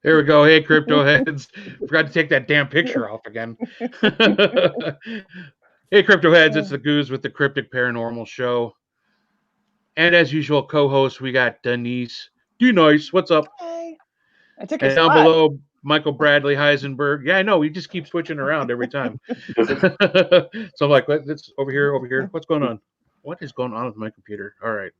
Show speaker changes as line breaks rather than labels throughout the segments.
There we go. Hey, crypto heads. Forgot to take that damn picture off again. Hey, crypto heads. It's the Goose with the Cryptic Paranormal Show. And as usual, co-host, we got Denise. Nice. What's up?
Hi. I took your
And down
spot.
below, Michael Bradley Heisenberg. Yeah, I know. We just keep switching around every time. So I'm like, let's over here. What's going on? What is going on with my computer? All right.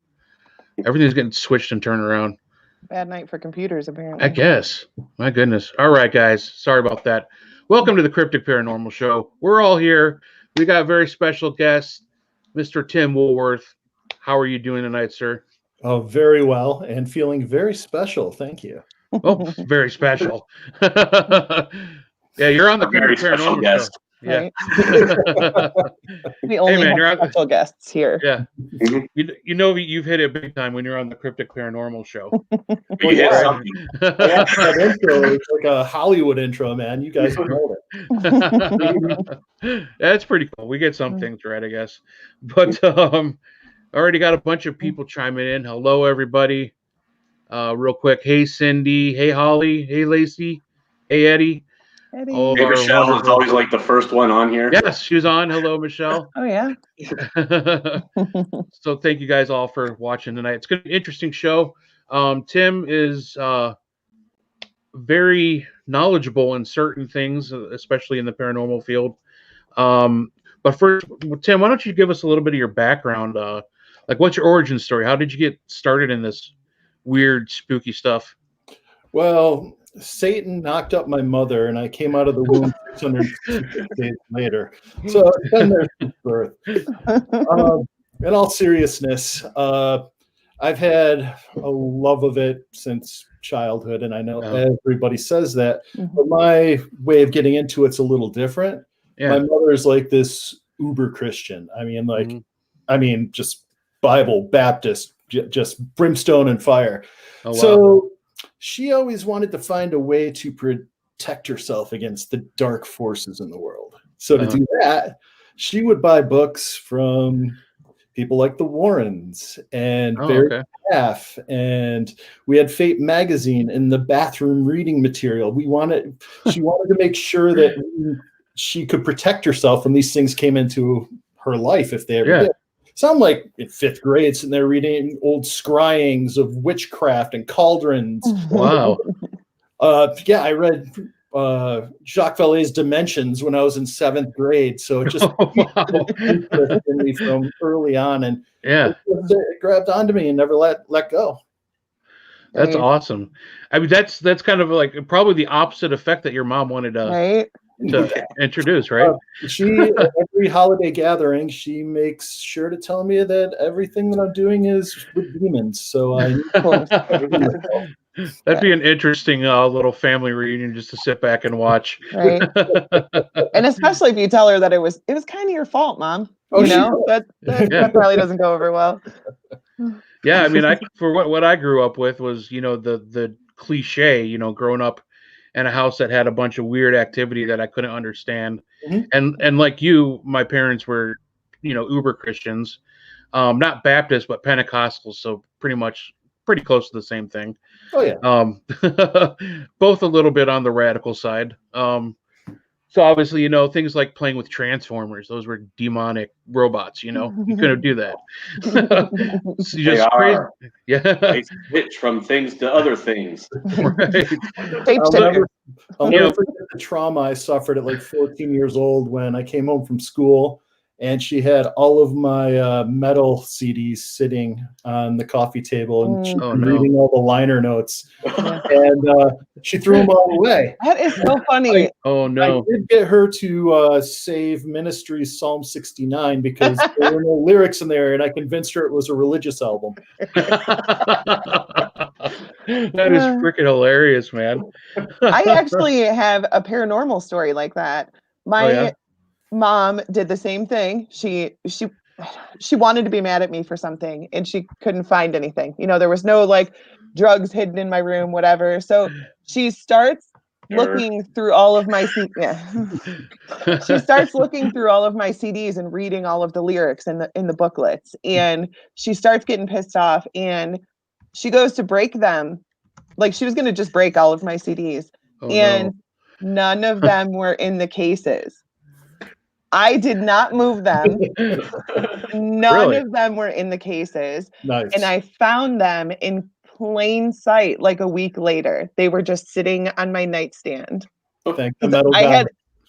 Everything's getting switched and turned around.
Bad night for computers, apparently.
I guess. My goodness. All right, guys. Sorry about that. Welcome to the Cryptic Paranormal Show. We're all here. We got a very special guest, Mr. Tim Woolworth. How are you doing tonight, sir?
Oh, very well and feeling very special. Thank you.
Oh, very special. Yeah, you're on the Cryptic Paranormal
guest.
Show. Yeah.
Right? We only have special guests here.
Yeah. You know you've hit it big time when you're on the Cryptic Paranormal Show.
You hit something.
That intro is like a Hollywood intro, man. You guys nailed
it. That's pretty cool. We get some things right, I guess. But already got a bunch of people chiming in. Hello, everybody. Real quick. Hey, Cindy. Hey, Holly. Hey, Lacey. Hey, Eddie.
Hey, Michelle is always like the first one on here.
Yes, she's on. Hello, Michelle.
Oh, yeah.
So thank you guys all for watching tonight. It's going to be an interesting show. Tim is very knowledgeable in certain things, especially in the paranormal field. But first, Tim, why don't you give us a little bit of your background? Like, what's your origin story? How did you get started in this weird, spooky stuff?
Well, Satan knocked up my mother, and I came out of the womb 666 days later. So I've been there since birth. In all seriousness, I've had a love of it since childhood, and I know everybody says that, but my way of getting into it's a little different. My mother's like this uber Christian. I mean, just Bible, Baptist, just brimstone and fire. Oh, wow. So she always wanted to find a way to protect herself against the dark forces in the world. So to do that, she would buy books from people like the Warrens and Barry Taff, and we had Fate magazine in the bathroom reading material. She wanted to make sure that she could protect herself when these things came into her life if they ever did. So I'm like in 5th grade sitting there reading old scryings of witchcraft and cauldrons.
Wow.
I read Jacques Vallée's Dimensions when I was in 7th grade. So it just interested me from early on, and it grabbed onto me and never let go.
That's awesome. I mean, that's kind of like probably the opposite effect that your mom wanted to introduce, right?
At every holiday gathering, she makes sure to tell me that everything that I'm doing is with demons. So
that'd be an interesting little family reunion just to sit back and watch.
Right. And especially if you tell her that it was kind of your fault, Mom. That probably doesn't go over well.
Yeah, I mean, for what I grew up with was, the cliche, growing up in a house that had a bunch of weird activity that I couldn't understand. And like you, my parents were, uber Christians, not Baptist, but Pentecostals. So pretty close to the same thing.
Oh yeah.
Both a little bit on the radical side. So obviously, things like playing with Transformers, those were demonic robots, you couldn't do that.
They switch from things to other things.
Right.
I'll never forget the trauma I suffered at like 14 years old when I came home from school and she had all of my metal CDs sitting on the coffee table and she was reading all the liner notes. And she threw them all away.
That is so funny.
Oh, no.
I did get her to save Ministry's Psalm 69 because there were no lyrics in there, and I convinced her it was a religious album.
That is freaking hilarious, man.
I actually have a paranormal story like that. My mom did the same thing. She wanted to be mad at me for something and she couldn't find anything. There was no like drugs hidden in my room, whatever. So she starts looking through all of my she starts looking through all of my CDs and reading all of the lyrics in the booklets, and she starts getting pissed off and she goes to break them Like she was going to just break all of my CDs. And none of them were in the cases. I did not move them. None of them were in the cases.
Nice.
And I found them in plain sight like a week later. They were just sitting on my nightstand.
Thank the metal guy.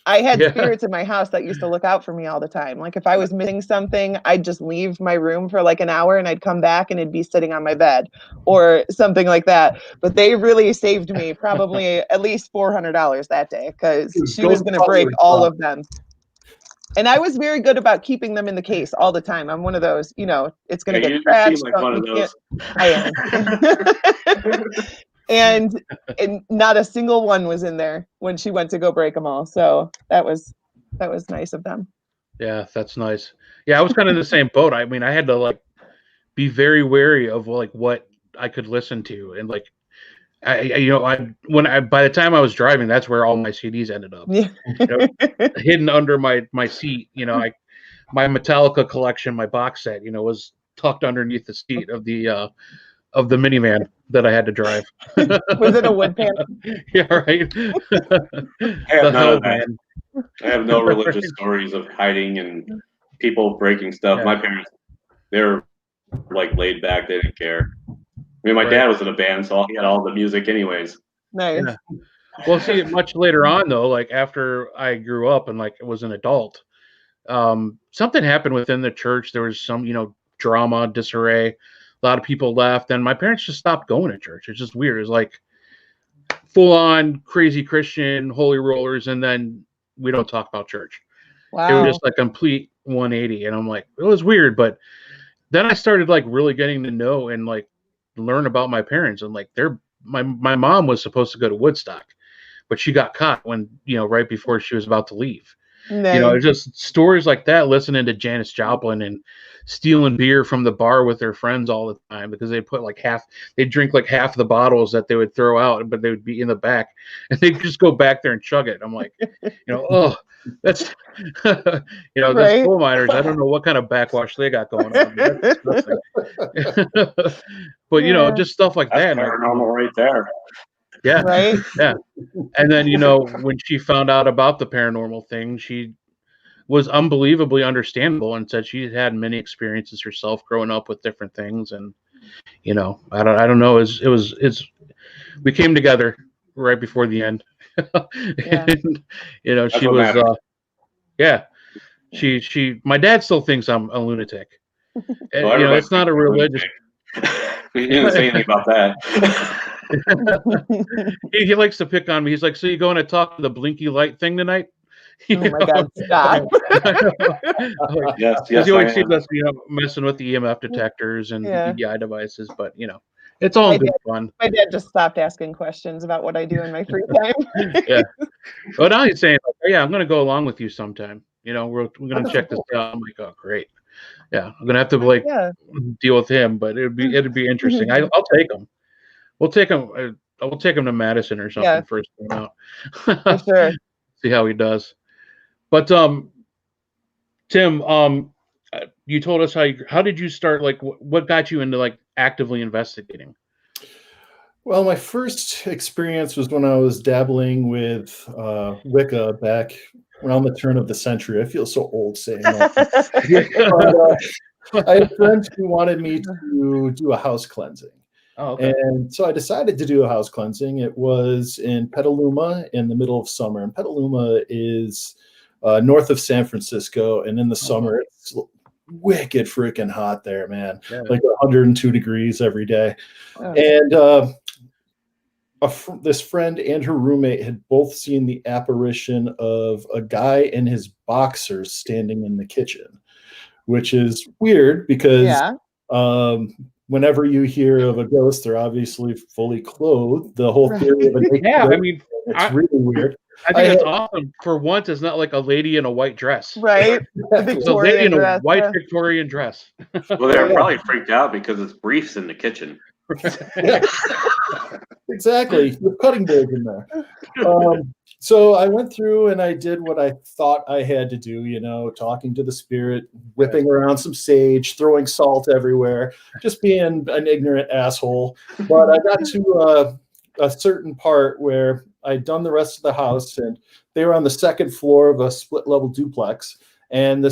I had spirits in my house that used to look out for me all the time. Like if I was missing something, I'd just leave my room for like an hour and I'd come back and it'd be sitting on my bed or something like that. But they really saved me probably at least $400 that day because she was going to break all of them. And I was very good about keeping them in the case all the time. I'm one of those, you know, it's going to get scratched.
You seem like one of those.
I am. And not a single one was in there when she went to go break them all. So that was nice of them.
Yeah, that's nice. Yeah, I was kind of in the same boat. I mean, I had to like be very wary of like what I could listen to, and like by the time I was driving, that's where all my CDs ended up.
Yeah.
You know, hidden under my seat. You know, my Metallica collection, my box set, you know, was tucked underneath the seat of the minivan that I had to drive.
Was it a wood pan?
Yeah, right.
I have none of that. I have no religious stories of hiding and people breaking stuff.
Yeah.
My parents, they were like laid back. They didn't care. I mean, my dad was in a band, so he had all the music anyways.
Nice.
Yeah. Well, see, much later on, though, like after I grew up and like was an adult, something happened within the church. There was some, you know, drama, disarray. A lot of people left, and my parents just stopped going to church. It's just weird. It's like full-on crazy Christian, holy rollers, and then we don't talk about church.
Wow.
It was just like complete 180, and I'm like, it was weird. But then I started like really getting to know and like learn about my parents, and like my mom was supposed to go to Woodstock, but she got caught when, you know, right before she was about to leave.
Nice.
You know, it's just stories like that, listening to Janis Joplin and stealing beer from the bar with their friends all the time because they put like they'd drink like half the bottles that they would throw out, but they would be in the back and they'd just go back there and chug it. I'm like, you know, oh, that's, you know, those coal miners, I don't know what kind of backwash they got going on. But, you know, just stuff like
That's
that.
paranormal right there.
Yeah.
Right.
Yeah. And then, you know, when she found out about the paranormal thing, she was unbelievably understandable and said she had many experiences herself growing up with different things. And, you know, I don't know. We came together right before the end.
Yeah.
And, you know, she was, my dad still thinks I'm a lunatic. And, you know, it's not a religious.
We didn't say anything about that.
He likes to pick on me. He's like, so you going to talk to the blinky light thing tonight?
Oh my God, stop.
Yes,
he always sees us, you know, messing with the EMF detectors and the EDI devices, but you know, it's all good fun.
My dad just stopped asking questions about what I do in my free time.
Yeah. But now he's saying, like, oh, yeah, I'm going to go along with you sometime. You know, we're going to check this out. I'm like, oh, great. Yeah, I'm going to have to like deal with him, but it'd be interesting. I'll take him. We'll take him to Madison or something first time out.
For sure.
See how he does. But Tim, you told us how did you start? Like, what got you into like actively investigating?
Well, my first experience was when I was dabbling with Wicca back around the turn of the century. I feel so old saying that. But, I had friends who wanted me to do a house cleansing.
Oh, okay.
And so I decided to do a house cleansing. It was in Petaluma in the middle of summer. And Petaluma is north of San Francisco. And in the summer, it's wicked freaking hot there, man. Yeah. Like 102 degrees every day. Oh. And this friend and her roommate had both seen the apparition of a guy in his boxers standing in the kitchen, which is weird because whenever you hear of a ghost, they're obviously fully clothed. The whole theory of a naked ghost,
I mean,
it's really weird.
I think it's awesome. For once, it's not like a lady in a white dress.
Right.
It's a lady in a white Victorian dress.
Well, they're probably freaked out because it's briefs in the kitchen.
Exactly. With cutting boards in there. So I went through and I did what I thought I had to do, you know, talking to the spirit, whipping around some sage, throwing salt everywhere, just being an ignorant asshole. But I got to a certain part where I'd done the rest of the house, and they were on the second floor of a split level duplex. And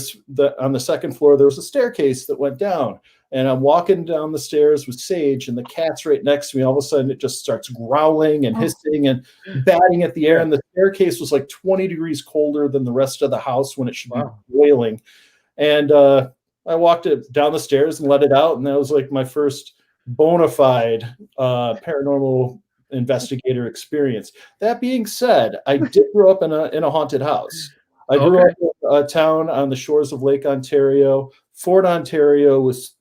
on the second floor, there was a staircase that went down. And I'm walking down the stairs with Sage, and the cat's right next to me. All of a sudden, it just starts growling and hissing and batting at the air. And the staircase was like 20 degrees colder than the rest of the house when it should be boiling. And I walked it down the stairs and let it out. And that was like my first bona fide paranormal investigator experience. That being said, I did grow up in a haunted house. I grew up in a town on the shores of Lake Ontario. Fort Ontario was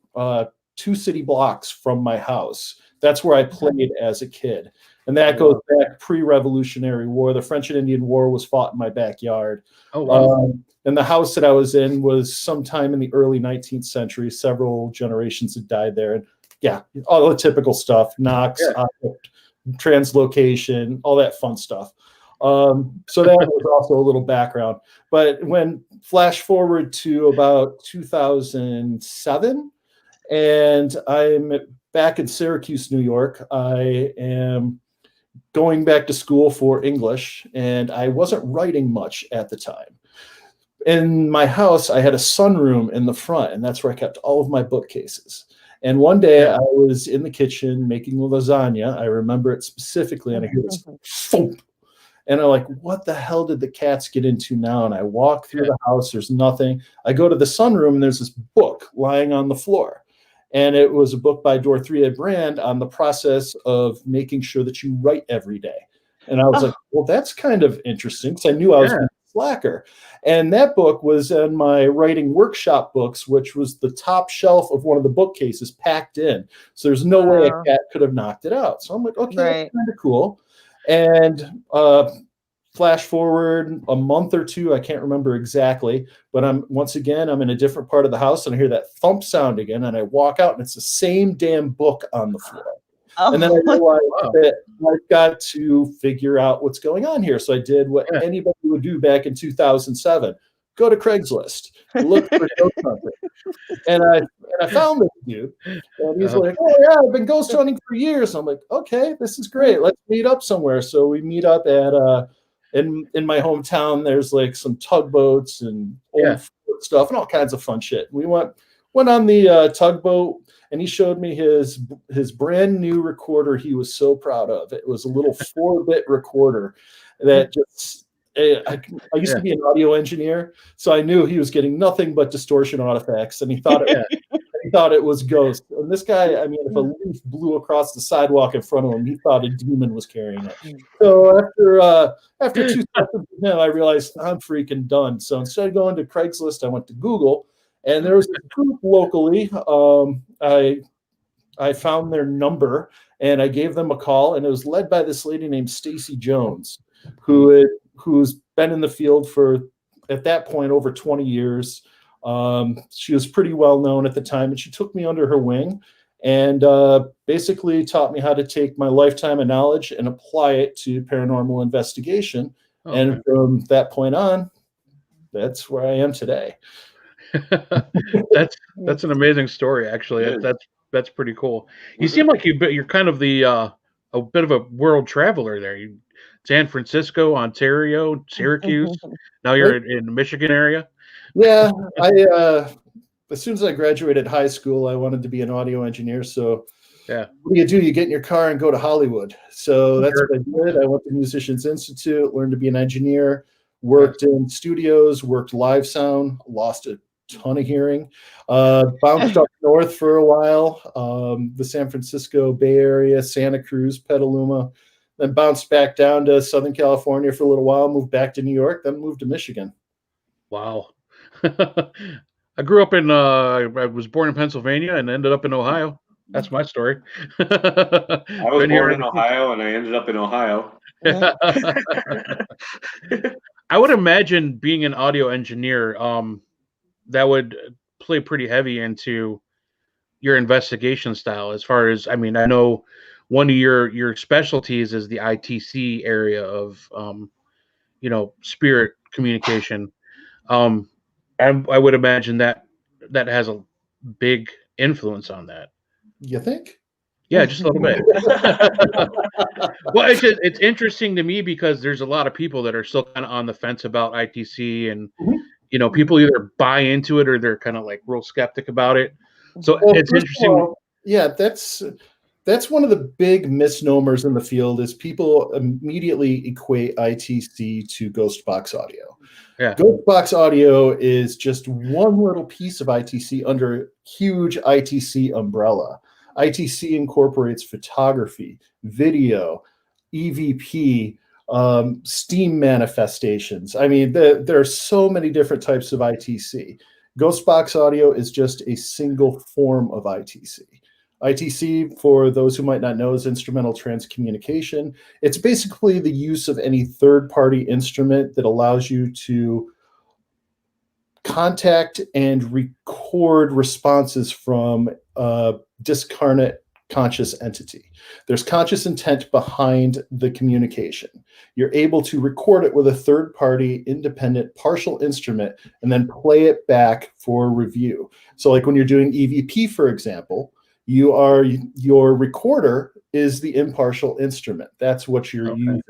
2 city blocks from my house. That's where I played as a kid. And that goes back pre-Revolutionary War. The French and Indian War was fought in my backyard.
Oh, wow.
And the house that I was in was sometime in the early 19th century. Several generations had died there. And yeah, all the typical stuff, knocks, translocation, all that fun stuff. So that was also a little background. But when flash forward to about 2007, and I'm back in Syracuse, New York, I am going back to school for English, and I wasn't writing much at the time. In my house, I had a sunroom in the front, and that's where I kept all of my bookcases. And one day I was in the kitchen making lasagna. I remember it specifically, and I hear this thump. And I'm like, what the hell did the cats get into now? And I walk through the house, there's nothing. I go to the sunroom, and there's this book lying on the floor. And it was a book by Dorothea Brand on the process of making sure that you write every day. And I was like, well, that's kind of interesting, because I knew I was being a slacker. And that book was in my writing workshop books, which was the top shelf of one of the bookcases packed in. So there's no way a cat could have knocked it out. So I'm like, okay, that's kind of cool. And flash forward a month or two, I can't remember exactly, but I'm in a different part of the house, and I hear that thump sound again, and I walk out, and it's the same damn book on the floor. And then I realized that I've got to figure out what's going on here. So I did what anybody would do back in 2007. Go to Craigslist, look for ghost hunting. And I found this dude, and he's like, oh yeah, I've been ghost hunting for years. I'm like, okay, this is great. Let's meet up somewhere. So we meet up at in my hometown. There's like some tugboats and old stuff and all kinds of fun shit. We went on the tugboat, and he showed me his brand new recorder he was so proud of. It was a little 4-bit recorder that just I used to be an audio engineer, so I knew he was getting nothing but distortion artifacts, and he thought it was ghost. And this guy, I mean, if a leaf blew across the sidewalk in front of him, he thought a demon was carrying it. So after 2 sessions with him, I realized I'm freaking done. So instead of going to Craigslist, I went to Google, and there was a group locally. I found their number, and I gave them a call, and it was led by this lady named Stacy Jones, who's been in the field for, at that point, over 20 years. She was pretty well known at the time, and she took me under her wing and basically taught me how to take my lifetime of knowledge and apply it to paranormal investigation. Okay. And from that point on, that's where I am today.
That's an amazing story, actually. That's pretty cool. You seem like you're kind of a bit of a world traveler there. San Francisco, Ontario, Syracuse. Now you're in the Michigan area.
Yeah, as soon as I graduated high school, I wanted to be an audio engineer. So what do? You get in your car and go to Hollywood. So that's what I did. I went to Musicians Institute, learned to be an engineer, worked in studios, worked live sound, lost a ton of hearing, bounced up north for a while, the San Francisco Bay Area, Santa Cruz, Petaluma, then bounced back down to Southern California for a little while, moved back to New York, then moved to Michigan.
Wow. I grew up I was born in Pennsylvania and ended up in Ohio. That's my story.
I was born in Ohio and I ended up in Ohio.
I would imagine being an audio engineer, that would play pretty heavy into your investigation style. As far as, I mean, I know one of your specialties is the ITC area of, spirit communication. I would imagine that has a big influence on that.
You think?
Yeah, just a little bit. Well, it's interesting to me because there's a lot of people that are still kind of on the fence about ITC, and people either buy into it or they're kind of like real skeptic about it. So it's interesting.
Yeah, that's one of the big misnomers in the field is people immediately equate ITC to ghost box audio.
Yeah.
Ghost box audio is just one little piece of ITC under a huge ITC umbrella. ITC incorporates photography, video, EVP, steam manifestations. I mean, there are so many different types of ITC. Ghost box audio is just a single form of ITC. ITC, for those who might not know, is instrumental transcommunication. It's basically the use of any third-party instrument that allows you to contact and record responses from a discarnate conscious entity. There's conscious intent behind the communication. You're able to record it with a third-party, independent, partial instrument and then play it back for review. So like when you're doing EVP, for example, your recorder is the impartial instrument. That's what you're using.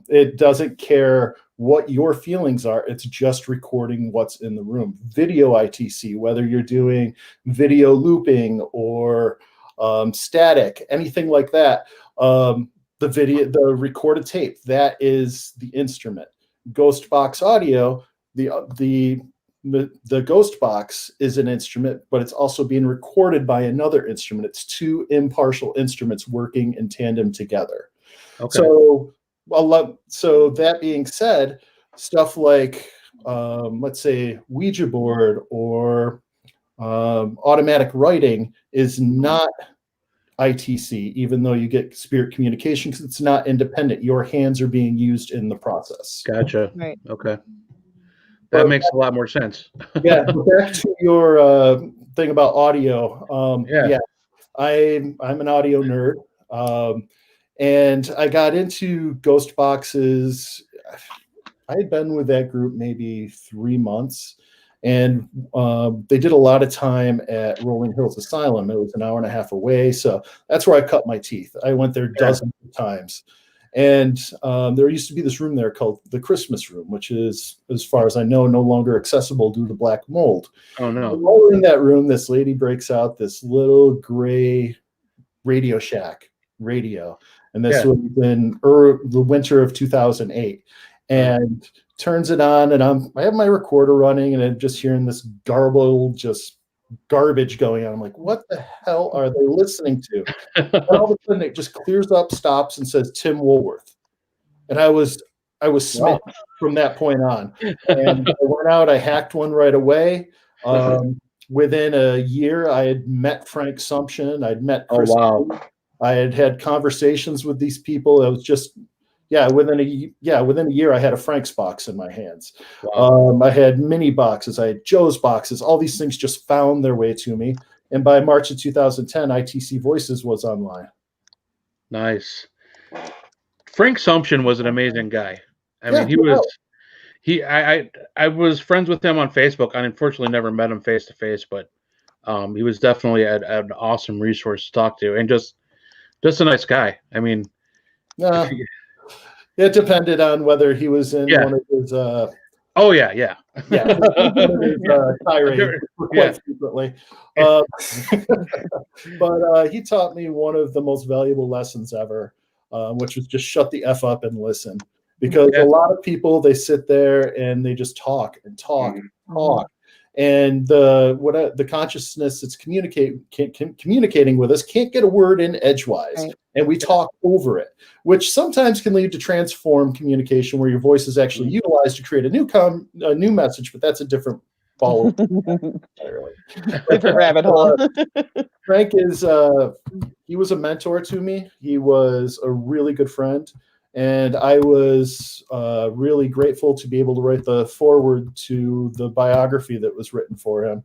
It doesn't care what your feelings are. It's just recording what's in the room. Video ITC, whether you're doing video looping or static, anything like that, the recorded tape, that is the instrument. Ghost box audio, the ghost box is an instrument, but it's also being recorded by another instrument. It's two impartial instruments working in tandem together.
Okay.
So that being said, stuff like, let's say, Ouija board or automatic writing is not ITC, even though you get spirit communication, because it's not independent. Your hands are being used in the process.
Gotcha.
Right.
Okay. That makes a lot more sense.
Yeah. Back to your thing about audio. Yeah. I'm an audio nerd. And I got into ghost boxes. I had been with that group maybe 3 months, and they did a lot of time at Rolling Hills Asylum. It was an hour and a half away, so that's where I cut my teeth. I went there dozens of times. And there used to be this room there called the Christmas Room, which is, as far as I know, no longer accessible due to black mold.
Oh, no.
And while we're in that room, this lady breaks out this little gray Radio Shack radio. And this was in the winter of 2008. And turns it on, and I have my recorder running, and I'm just hearing this garbage going on. I'm like, what the hell are they listening to? And all of a sudden it just clears up, stops, and says Tim Woolworth. And I was smitten from that point on. And I went out, I hacked one right away. Within a year, I had met Frank Sumption. I'd met Chris. I had conversations with these people. It was just, within a year, I had a Frank's box in my hands. Wow. I had mini boxes. I had Joe's boxes. All these things just found their way to me. And by March of 2010, ITC Voices was online.
Nice. Frank Sumption was an amazing guy. I was friends with him on Facebook. I unfortunately never met him face to face, but he was definitely an awesome resource to talk to, and just a nice guy. I mean,
it depended on whether he was in one of his. Tirades quite frequently. But he taught me one of the most valuable lessons ever, which was just shut the F up and listen. Because a lot of people, they sit there and they just talk and talk and talk. And the consciousness that's communicating with us can't get a word in edgewise. Right. And we talk over it, which sometimes can lead to transform communication where your voice is actually utilized to create a new message, but that's a different follow.
Different rabbit hole.
Frank he was a mentor to me. He was a really good friend. And I was really grateful to be able to write the foreword to the biography that was written for him.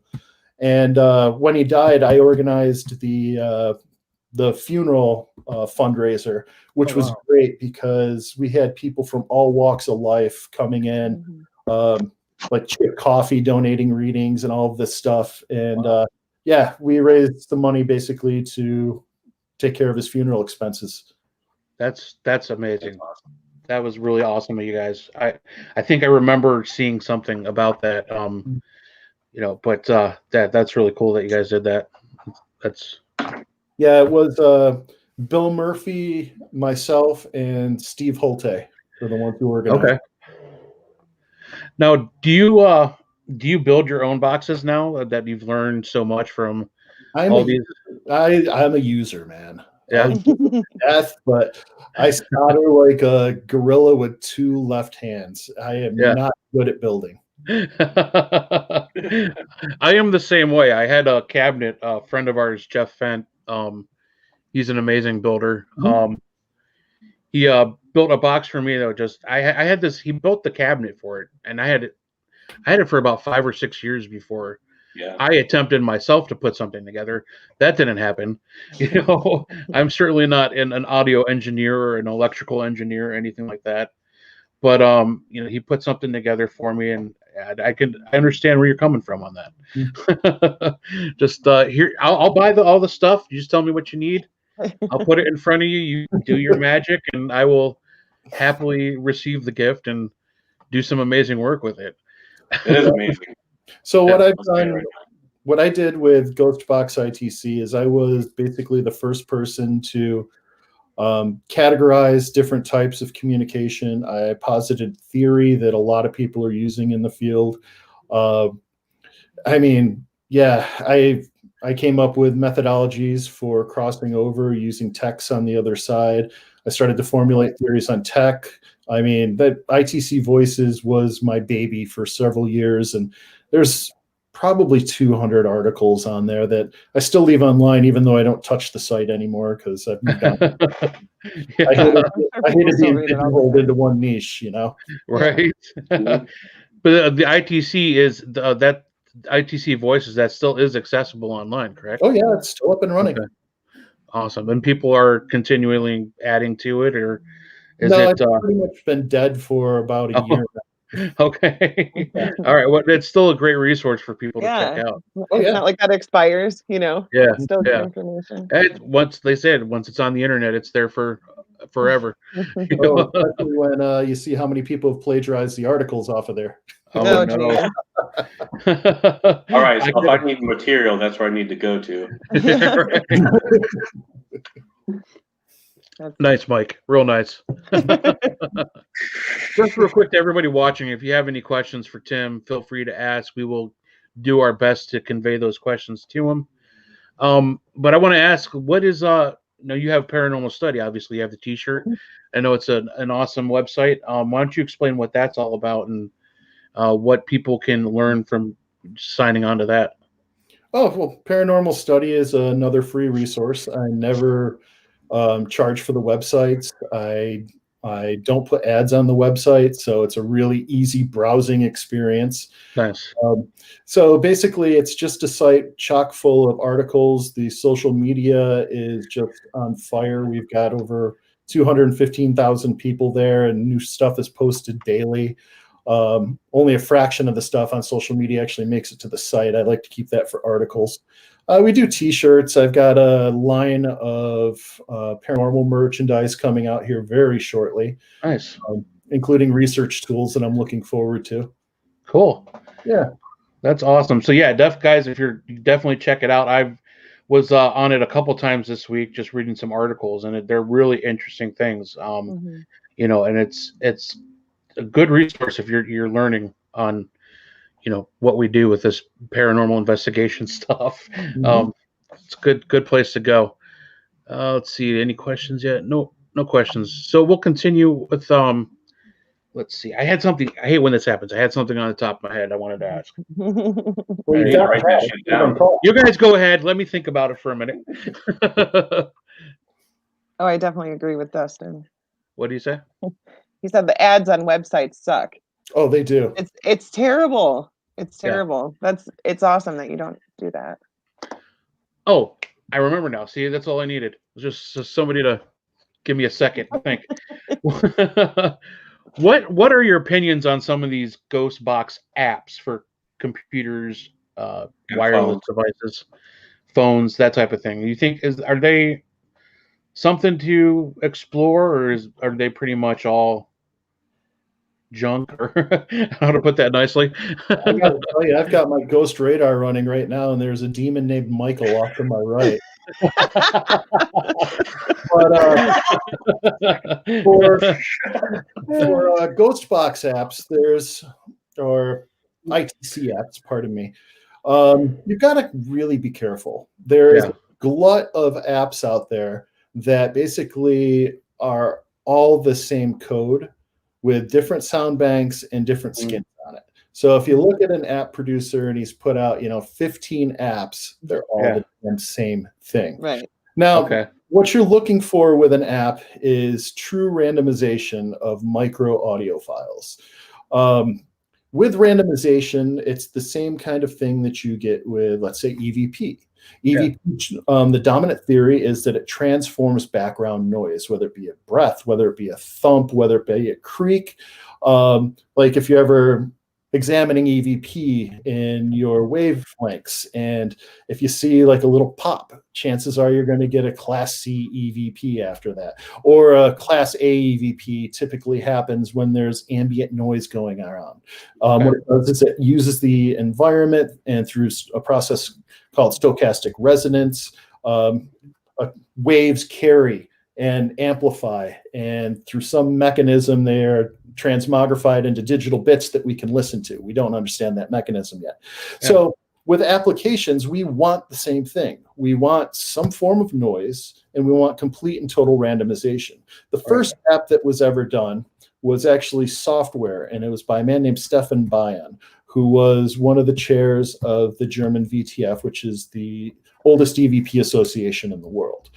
And when he died, I organized the funeral fundraiser, which was great because we had people from all walks of life coming in, like Chip Coffee donating readings and all of this stuff. And we raised the money basically to take care of his funeral expenses.
That's amazing.
That's awesome.
That was really awesome of you guys. I think I remember seeing something about that. But that's really cool that you guys did that.
Yeah, it was Bill Murphy, myself, and Steve Holte were the ones who organized.
Okay. Now, do you build your own boxes now that you've learned so much from all these?
I'm a user, man.
Yeah.
Death, but I solder like a gorilla with 2 left hands. I am not good at building.
I am the same way. I had a cabinet, a friend of ours, Jeff Fent. He's an amazing builder. He built a box for me though. I had this. He built the cabinet for it, and I had it for about 5 or 6 years before I attempted myself to put something together. That didn't happen. I'm certainly not an audio engineer or an electrical engineer or anything like that. But he put something together for me, and I understand where you're coming from on that. Just here, I'll buy all the stuff. You just tell me what you need. I'll put it in front of you. You do your magic, and I will happily receive the gift and do some amazing work with it.
It is amazing.
So what I did with Ghostbox ITC is I was basically the first person to categorize different types of communication. I posited theory that a lot of people are using in the field. I came up with methodologies for crossing over using techs on the other side. I started to formulate theories on tech. I mean, that ITC Voices was my baby for several years, and there's probably 200 articles on there that I still leave online, even though I don't touch the site anymore because I've moved on. I hated being pigeonholed into one niche,
Right. But the ITC is that ITC Voices, that still is accessible online, correct?
Oh yeah, it's still up and running. Okay.
Awesome. And people are continually adding to it, or is
it's pretty much been dead for about a year now.
Okay. All right. Well, it's still a great resource for people to check out.
It's not like that expires,
Yeah.
It's still good information.
Once it's on the internet, it's there for forever.
Especially when you see how many people have plagiarized the articles off of there.
Oh no.
All right. So if I need material, that's where I need to go to.
Nice, Mike. Real nice. Just real quick to everybody watching, if you have any questions for Tim, feel free to ask. We will do our best to convey those questions to him. But I want to ask, what is you have Paranormal Study, obviously you have the t-shirt. I know it's an awesome website. Why don't you explain what that's all about and what people can learn from signing on to that?
Oh, well, Paranormal Study is another free resource. I never charge for the websites. I don't put ads on the website, so it's a really easy browsing experience.
Nice.
So basically, it's just a site chock full of articles. The social media is just on fire. We've got over 215,000 people there, and new stuff is posted daily. Only a fraction of the stuff on social media actually makes it to the site. I like to keep that for articles. We do t-shirts. I've got a line of paranormal merchandise coming out here very shortly.
Nice.
Including research tools that I'm looking forward to.
Cool.
Yeah.
That's awesome. So yeah, guys, if you definitely check it out. I was on it a couple times this week, just reading some articles, and they're really interesting things. And it's a good resource if you're learning on what we do with this paranormal investigation stuff. It's a good place to go. Let's see, any questions yet? No questions. So we'll continue with let's see. I had something. I hate when this happens. I had something on the top of my head I wanted to ask. You guys go ahead. Let me think about it for a minute.
Oh, I definitely agree with Dustin.
What do you say?
He said the ads on websites suck.
Oh, they do.
It's terrible. It's terrible. Yeah. It's awesome that you don't do that.
Oh, I remember now. See, that's all I needed. Just somebody to give me a second to think. What are your opinions on some of these ghost box apps for computers, wireless devices, phones, that type of thing? You think are they something to explore, or are they pretty much all junk? Or how to put that nicely?
I gotta tell you, I've got my Ghost Radar running right now, and there's a demon named Michael off to my right. But for Ghost Box apps, or ITC apps, pardon me, you've got to really be careful. There's a glut of apps out there that basically are all the same code with different sound banks and different skins on it. So if you look at an app producer and he's put out, 15 apps, they're all the same thing.
Right.
Now, what you're looking for with an app is true randomization of micro audio files. With randomization, it's the same kind of thing that you get with, let's say, EVP. EVP, the dominant theory is that it transforms background noise, whether it be a breath, whether it be a thump, whether it be a creak. Like if you're ever examining EVP in your wavelengths, and if you see like a little pop, chances are you're going to get a Class C EVP after that. Or a Class A EVP typically happens when there's ambient noise going around. What it does is it uses the environment, and through a process called stochastic resonance, waves carry and amplify, and through some mechanism they are transmogrified into digital bits that we can listen to. We don't understand that mechanism yet. So with applications, we want the same thing. We want some form of noise, and we want complete and total randomization. The first app that was ever done was actually software, and it was by a man named Stefan Bayan, who was one of the chairs of the German VTF, which is the oldest EVP association in the world.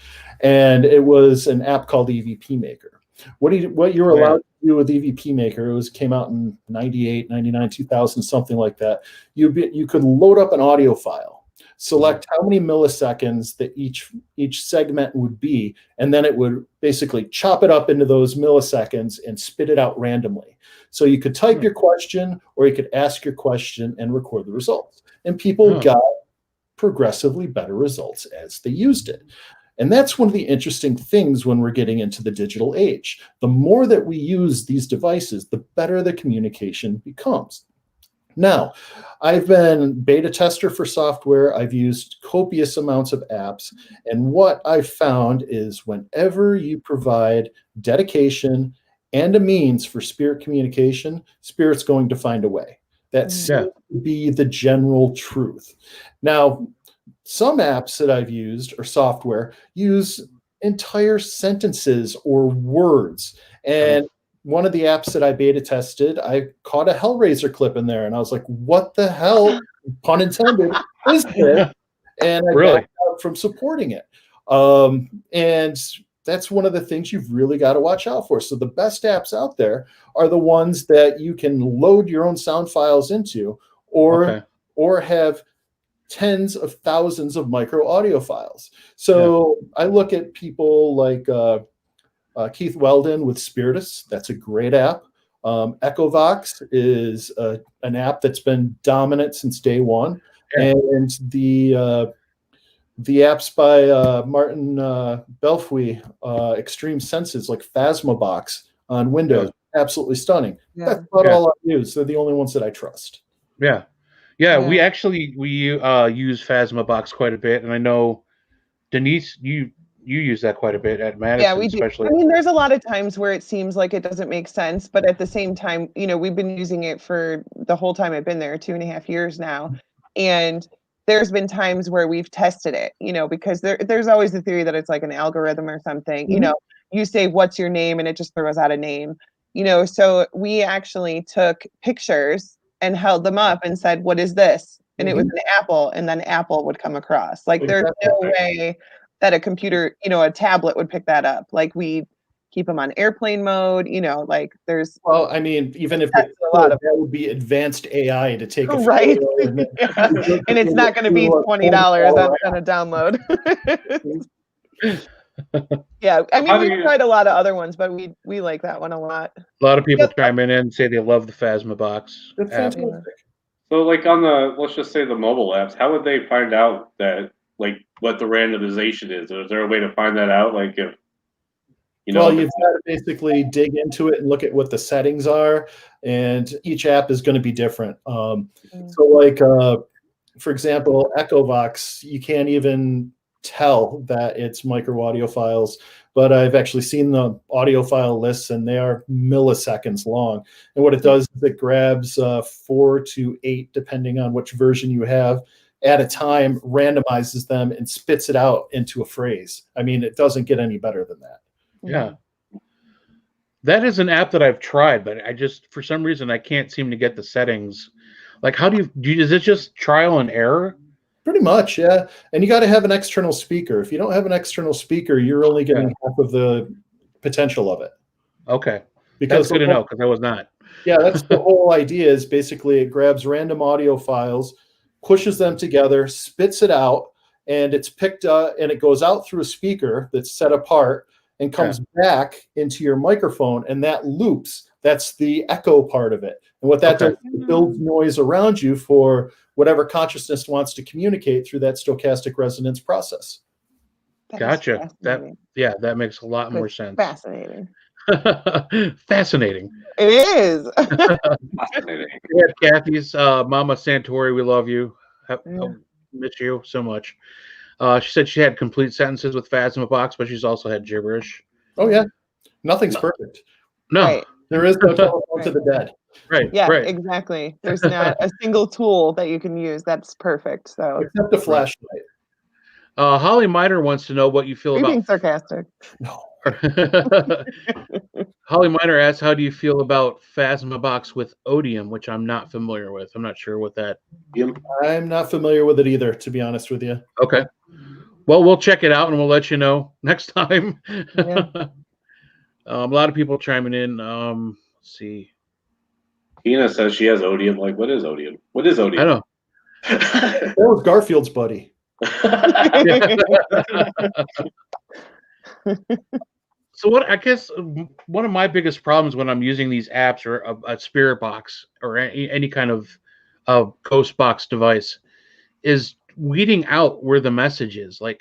And it was an app called EVP Maker. What you were allowed to do with EVP Maker, came out in 98, 99, 2000, something like that. You could load up an audio file, select how many milliseconds that each segment would be, and then it would basically chop it up into those milliseconds and spit it out randomly. So you could type your question, or you could ask your question and record the results. And people got progressively better results as they used it. And that's one of the interesting things when we're getting into the digital age. The more that we use these devices, the better the communication becomes. Now, I've been beta tester for software. I've used copious amounts of apps. And what I've found is whenever you provide dedication and a means for spirit communication, spirit's going to find a way. That seems to be the general truth. Now, some apps that I've used, or software, use entire sentences or words. And one of the apps that I beta tested, I caught a Hellraiser clip in there, and I was like, what the hell, pun intended, is this? And I backed out from supporting it. And that's one of the things you've really got to watch out for. So the best apps out there are the ones that you can load your own sound files into, or have tens of thousands of micro audio files. So I look at people like Keith Weldon with Spiritus. That's a great app. EchoVox is an app that's been dominant since day one. And the apps by Martin Belfry, Extreme Senses, like Phasmabox on Windows, absolutely stunning. That's about all I use. They're the only ones that I trust.
Yeah, we use Phasmabox quite a bit, and I know Denise, you use that quite a bit at Madison.
Yeah, we do.
Especially.
I mean, there's a lot of times where it seems like it doesn't make sense, but at the same time, we've been using it for the whole time I've been there, 2.5 years now, and there's been times where we've tested it, because there's always the theory that it's like an algorithm or something. You say what's your name, and it just throws out a name. So we actually took pictures and held them up and said, what is this? And it was an apple, and then apple would come across. Like, there's no way that a computer, a tablet would pick that up. Like, we keep them on airplane mode, like there's.
Well, I mean, even if that would be advanced AI to take a
right. And it's not going to be $20 on a download. Yeah, I mean, we've tried a lot of other ones, but we like that one a lot.
A lot of people chime in and say they love the Phasmabox app.
So, like on let's just say the mobile apps, how would they find out that, like, what the randomization is? Is there a way to find that out? Like, if
Well, you've got to basically dig into it and look at what the settings are, and each app is going to be different. So like, for example, EchoVox, you can't even tell that it's micro audio files, but I've actually seen the audio file lists, and they are milliseconds long. And what it does is it grabs 4 to 8, depending on which version you have, at a time, randomizes them, and spits it out into a phrase. I mean, it doesn't get any better than that.
Yeah. That is an app that I've tried, but I just, for some reason, I can't seem to get the settings. Like, how do you is it just trial and error?
Pretty much, yeah. And you got to have an external speaker. If you don't have an external speaker, you're only getting half of the potential of it.
Okay.
Because
that's good to know, because I was not.
Yeah, that's the whole idea, is basically it grabs random audio files, pushes them together, spits it out, and it's picked up, and it goes out through a speaker that's set apart and comes back into your microphone, and that loops. That's the echo part of it. And what that does is it builds noise around you for whatever consciousness wants to communicate through that stochastic resonance process.
Gotcha. That makes a lot more sense.
Fascinating.
Fascinating.
It is.
Fascinating.
Yeah, Kathy's Mama Santori, we love you. I miss you so much. She said she had complete sentences with Phasmabox, but she's also had gibberish.
Oh yeah, nothing's perfect.
No,
right.
There is no telephone to the dead.
Right.
Yeah,
right.
exactly. There's not a single tool that you can use that's perfect. So
except a flashlight.
Holly Miner wants to know what you feel about.
Being sarcastic.
No.
Holly Miner asks, how do you feel about Phasmabox with Odium, which I'm not familiar with. I'm not sure what that.
I'm not familiar with it either, to be honest with you.
Okay. Well, we'll check it out and we'll let you know next time.
Yeah.
A lot of people chiming in. Let's see.
Tina says she has Odium. Like, what is Odium? What is Odium?
I know.
That was Garfield's buddy.
So what I guess one of my biggest problems when I'm using these apps or a spirit box or any kind of ghost box device is weeding out where the message is, like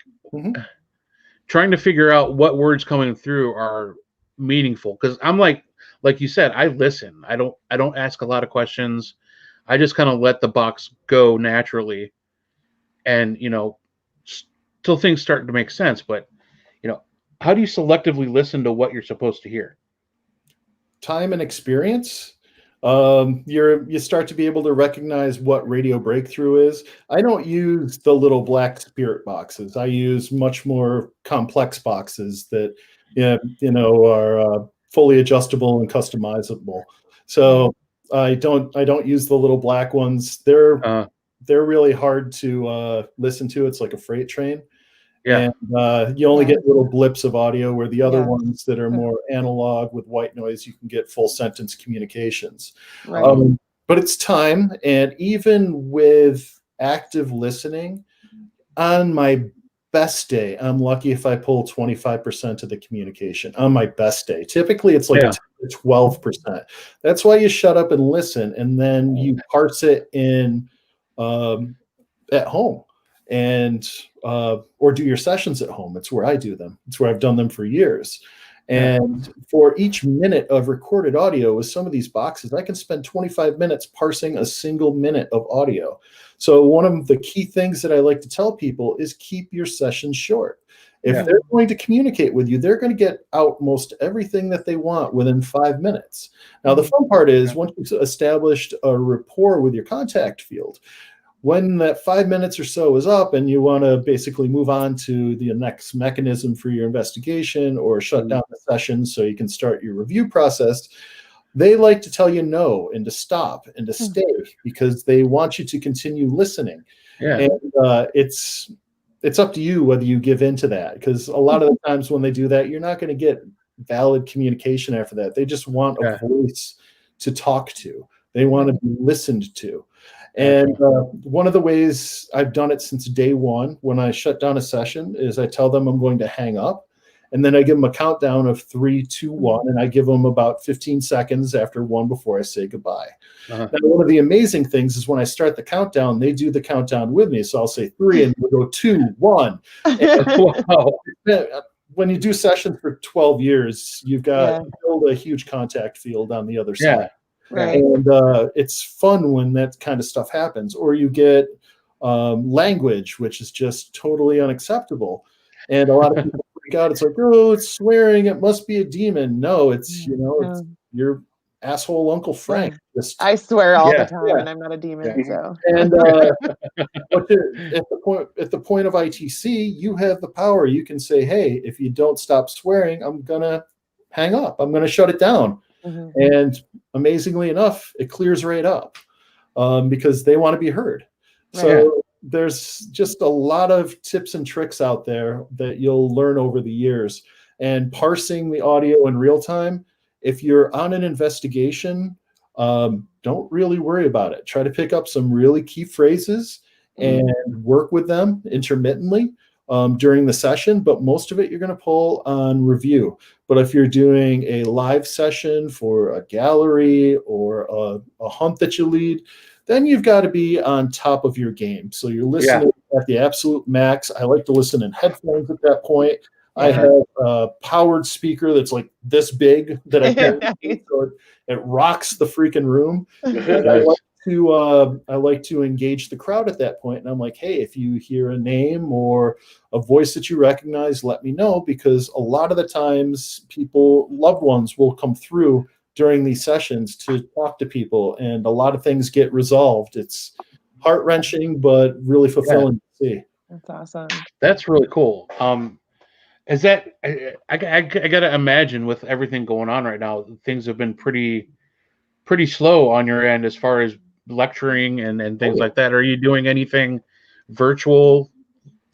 trying to figure out what words coming through are meaningful. Because I'm like you said, I listen. I don't ask a lot of questions. I just kind of let the box go naturally, and till things start to make sense. But how do you selectively listen to what you're supposed to hear?
Time and experience. You start to be able to recognize what radio breakthrough is. I don't use the little black spirit boxes. I use much more complex boxes that are fully adjustable and customizable. So I don't use the little black ones. They're really hard to listen to. It's like a freight train.
Yeah.
And you only get little blips of audio, where the other ones that are more analog with white noise, you can get full sentence communications.
Right.
But it's time. And even with active listening, on my best day, I'm lucky if I pull 25% of the communication on my best day. Typically, it's like 10 to 12%. That's why you shut up and listen, and then you parse it in at home. And or do your sessions at home. It's where I do them. It's where I've done them for years. And for each minute of recorded audio with some of these boxes, I can spend 25 minutes parsing a single minute of audio. So one of the key things that I like to tell people is keep your sessions short. If they're going to communicate with you, they're going to get out most everything that they want within 5 minutes. Now, the fun part is once you've established a rapport with your contact field, when that 5 minutes or so is up and you want to basically move on to the next mechanism for your investigation or shut down the session so you can start your review process, they like to tell you no and to stop and to stay because they want you to continue listening. Yeah. And it's up to you whether you give in to that, because a lot of the times when they do that, you're not going to get valid communication after that. They just want a voice to talk to. They want to be listened to. And one of the ways I've done it since day one when I shut down a session is I tell them I'm going to hang up, and then I give them a countdown of 3, 2, 1, and I give them about 15 seconds after 1 before I say goodbye. Now, one of the amazing things is when I start the countdown, they do the countdown with me. So I'll say 3 and we'll go 2, 1. And when you do sessions for 12 years, you've got to build a huge contact field on the other side.
Right.
And it's fun when that kind of stuff happens. Or you get language, which is just totally unacceptable. And a lot of people freak out. It's like, oh, it's swearing. It must be a demon. No, it's, it's your asshole Uncle Frank.
I swear all the time, and I'm not a demon. So.
And but at the point of ITC, you have the power. You can say, hey, if you don't stop swearing, I'm gonna hang up. I'm gonna shut it down. And amazingly enough, it clears right up because they want to be heard. So there's just a lot of tips and tricks out there that you'll learn over the years. And parsing the audio in real time, if you're on an investigation, don't really worry about it. Try to pick up some really key phrases and work with them intermittently during the session, but most of it you're going to pull on review. But if you're doing a live session for a gallery or a hunt that you lead, then you've got to be on top of your game. So you're listening at the absolute max. I like to listen in headphones at that point. I have a powered speaker that's like this big that I can so it rocks the freaking room. And I like to engage the crowd at that point. And I'm like, hey, if you hear a name or a voice that you recognize, let me know, because a lot of the times loved ones will come through during these sessions to talk to people, and a lot of things get resolved. It's heart-wrenching, but really fulfilling to see.
That's awesome.
That's really cool. Is that I gotta imagine with everything going on right now, things have been pretty slow on your end as far as lecturing and things like that. Are you doing anything virtual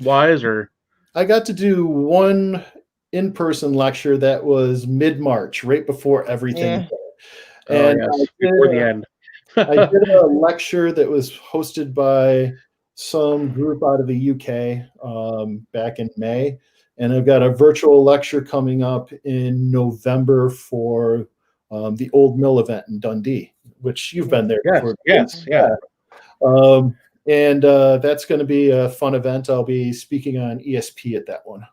wise, or?
I got to do one in-person lecture that was mid-March, right before everything. And
before the end.
I did a lecture that was hosted by some group out of the UK back in May. And I've got a virtual lecture coming up in November for the Old Mill event in Dundee, which you've been there before.
Yes.
And that's going to be a fun event. I'll be speaking on ESP at that one.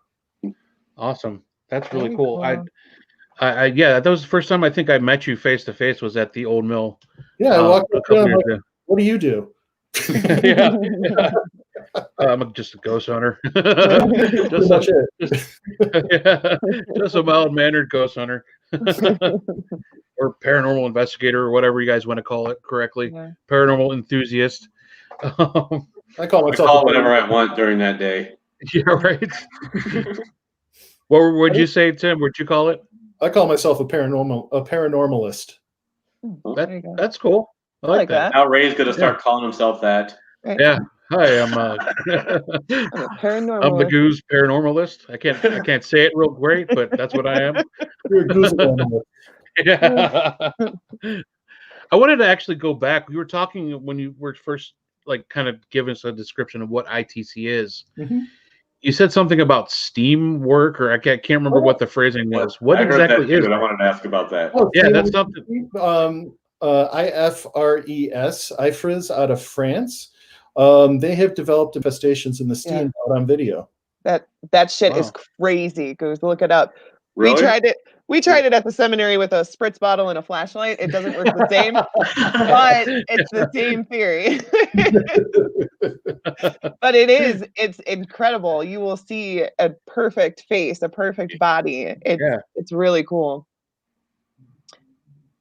Awesome. That's really cool. That was the first time I think I met you face to face was at the Old Mill.
Yeah, I walked up there. Like, what do you do?
I'm just a ghost hunter. Just a mild-mannered ghost hunter. Or paranormal investigator, or whatever you guys want to call it correctly. Paranormal enthusiast.
I call
whatever I want during that day.
Yeah, right. What would you say, Tim? What'd you call it?
I call myself a paranormalist.
That's cool. I like that.
Now Ray's gonna start calling himself that.
Yeah. Hi, I'm
a paranormal.
I'm the Goose Paranormalist. I can't say it real great, but that's what I am.
You're a goose animalist.
Yeah. I wanted to actually go back. We were talking when you were first kind of giving us a description of what ITC is. You said something about steam work, or I can't remember what the phrasing was. What exactly is it?
I wanted to ask about that.
That's something.
IFRES out of France. They have developed infestations in the steam out on video.
That shit is crazy. Go look it up.
Really?
We tried it at the seminary with a spritz bottle and a flashlight. It doesn't work the same, but it's the same theory. But it's incredible. You will see a perfect face, a perfect body. It's really cool.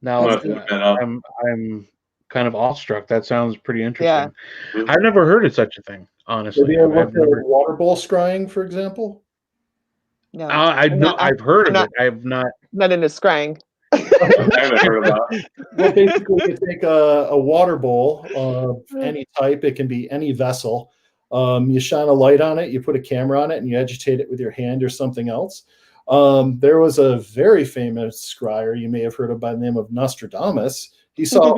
Now I'm kind of awestruck. That sounds pretty interesting. I've never heard of such a thing, honestly.
Have you ever looked at water bowl scrying, for example?
No,
I've heard of it. I have not.
Not into scrying.
I haven't heard about it.
Well, basically, you take a water bowl of any type. It can be any vessel. You shine a light on it. You put a camera on it, and you agitate it with your hand or something else. There was a very famous scryer you may have heard of by the name of Nostradamus. He saw